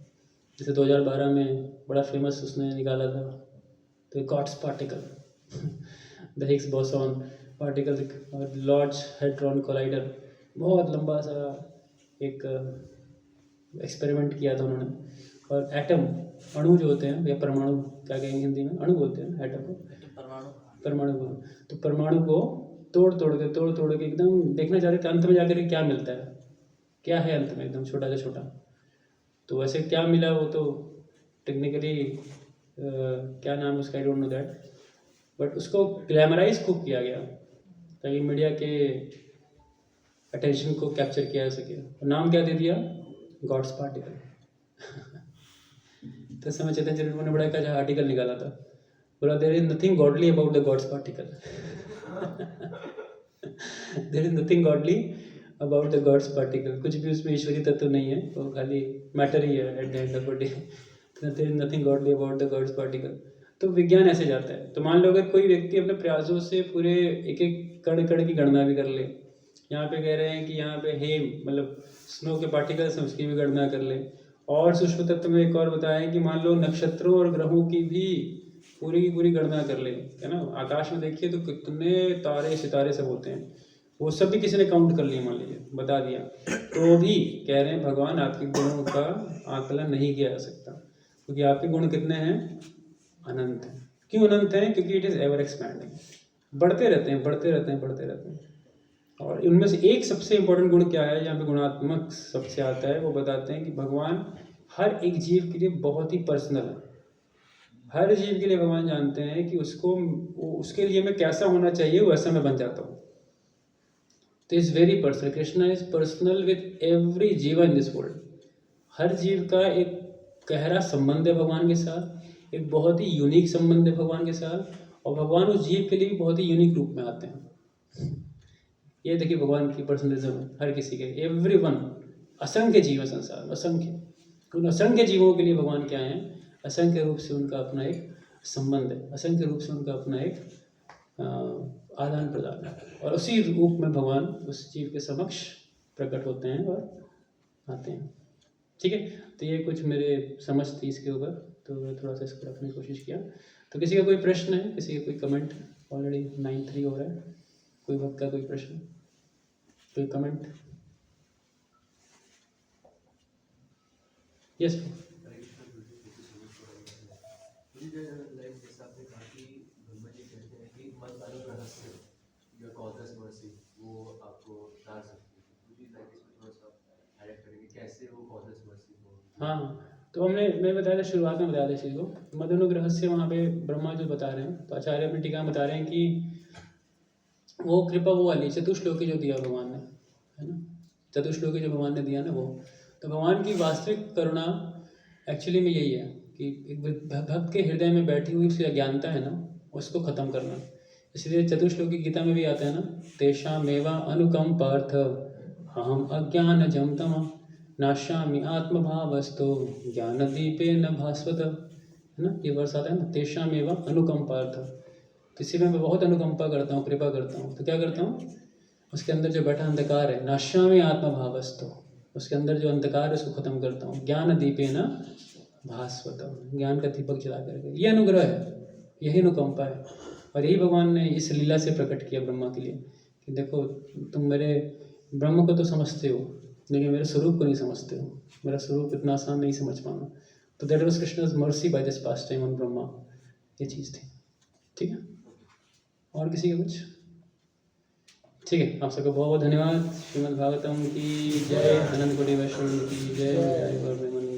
जैसे 2012 में बड़ा फेमस उसने निकाला था तो God's particle, the Higgs boson particle और लार्ज हेड्रॉन कोलाइडर। बहुत लंबा सा एक एक्सपेरिमेंट किया था उन्होंने। और एटम, अणु जो होते हैं, या परमाणु क्या कहेंगे हिंदी में, अणु बोलते हैं एटम को, परमाणु को। तो परमाणु को तोड़ तोड़ के एकदम देखना चाह रहे थे अंत में जाकर के क्या मिलता है, क्या है अंत में, एकदम छोटा से छोटा। तो वैसे क्या मिला वो तो टेक्निकली क्या नाम उसका, I don't know that, but उसको ग्लैमराइज खूब किया गया ताकि मीडिया के अटेंशन को कैप्चर किया जा सके। और नाम क्या दे दिया, गॉड्स पार्टिकल। तो समय चैतन्य चरितमृत ने बड़ा अच्छा आर्टिकल निकाला था, बोला there is nothing godly about the God's particle. There is nothing godly about the God's particle. कुछ भी उसमें ईश्वरीय तत्व नहीं है, वो खाली मैटर ही है at the end of the day. There is nothing godly about the God's particle. तो विज्ञान ऐसे जाता है। तो मान लो अगर कोई व्यक्ति अपने प्रयासों से पूरे एक एक कण कण की गणना भी कर ले, यहाँ पे कह रहे हैं कि यहाँ पे हेम मतलब स्नो के पार्टिकल्स हैं, उसकी भी गणना कर ले। और सूक्ष्म तत्व में एक और बताएं कि मान लो नक्षत्रों और ग्रहों की भी पूरी की पूरी गणना कर ले, है ना। आकाश में देखिए तो कितने तारे सितारे सब होते हैं, वो सब भी किसी ने काउंट कर लिए, मान लीजिए बता दिया, तो भी कह रहे हैं भगवान आपके गुणों का आकलन नहीं किया जा सकता, क्योंकि आपके गुण कितने हैं, अनंत हैं। क्यों अनंत हैं, क्योंकि इट इज़ एवर एक्सपैंडिंग, बढ़ते रहते हैं बढ़ते रहते हैं बढ़ते रहते हैं। और इनमें से एक सबसे इम्पोर्टेंट गुण क्या है, जहाँ पे गुणात्मक सबसे आता है, वो बताते हैं कि भगवान हर एक जीव के लिए बहुत ही पर्सनल है। हर जीव के लिए भगवान जानते हैं कि उसके लिए मैं कैसा होना चाहिए वैसा मैं बन जाता हूँ। तो is very personal, Krishna is personal with every जीव इन दिस वर्ल्ड। हर जीव का एक गहरा संबंध है भगवान के साथ, एक बहुत ही यूनिक संबंध है भगवान के साथ, और भगवान उस जीव के लिए भी बहुत ही यूनिक रूप में आते हैं। ये देखिए भगवान की पर्सनलिज्म है हर किसी के, एवरी वन। असंख्य जीव है संसार में, असंख्य। उन असंख्य जीवों के लिए भगवान क्या है, असंख्य रूप से उनका अपना एक संबंध है, असंख्य रूप से उनका अपना एक आदान प्रदान है, और उसी रूप में भगवान उस जीव के समक्ष प्रकट होते हैं और आते हैं। ठीक है, तो ये कुछ मेरे समझ थी इसके ऊपर, तो मैं थोड़ा सा इसको रखने की कोशिश किया। तो किसी का कोई प्रश्न है, किसी का कोई कमेंट, ऑलरेडी 9:03 हो रहा है, कोई भक्त का कोई प्रश्न, कोई कमेंट? यस। हाँ, तो मैं बताया था, शुरुआत में बताया था चीज़ को, मदनुग्रह से वहाँ पे ब्रह्मा जो बता रहे हैं, तो आचार्य अपनी टीका में बता रहे हैं कि वो कृपा वो वाली चतुश्लोकी जो दिया भगवान ने, है ना, चतुश्लोकी जो भगवान ने दिया ना वो, तो भगवान की वास्तविक करुणा एक्चुअली में यही है कि एक भक्त के हृदय में बैठी हुई जो अज्ञानता है ना, उसको ख़त्म करना। इसलिए चतुश्लोकी गीता में भी आता है ना, तेषामेव अनुकंपार्थ अहम अज्ञानजं तमः नाशामि आत्मभावस्तु ज्ञानदीपेन भास्वत, है ना, ये वर्ष आता है ना, तेषामेव अनुकंपार्थ, किसी में मैं बहुत अनुकंपा करता हूँ, कृपा करता हूँ, तो क्या करता हूँ, उसके अंदर जो बैठा अंधकार है, नाशामि आत्मभावस्तु, उसके अंदर जो अंधकार है उसको खत्म करता हूँ, ज्ञान दीपेन भास्वत, ज्ञान का दीपक जला करके। ये अनुग्रह है, यही अनुकंपा है, और यही भगवान ने इस लीला से प्रकट किया ब्रह्मा के लिए कि देखो तुम मेरे ब्रह्म को तो समझते हो लेकिन मेरे स्वरूप को नहीं समझते हो, मेरा स्वरूप इतना आसान नहीं समझ पाना। तो that was Krishna's mercy by this past time on Brahma, ये चीज़ थी। ठीक है, और किसी का कुछ? ठीक है, आप सबको बहुत बहुत धन्यवाद। श्रीमद् भागवतम की जय, अनंत कोटि वैष्णव की जय, जय गौर प्रेमानंद।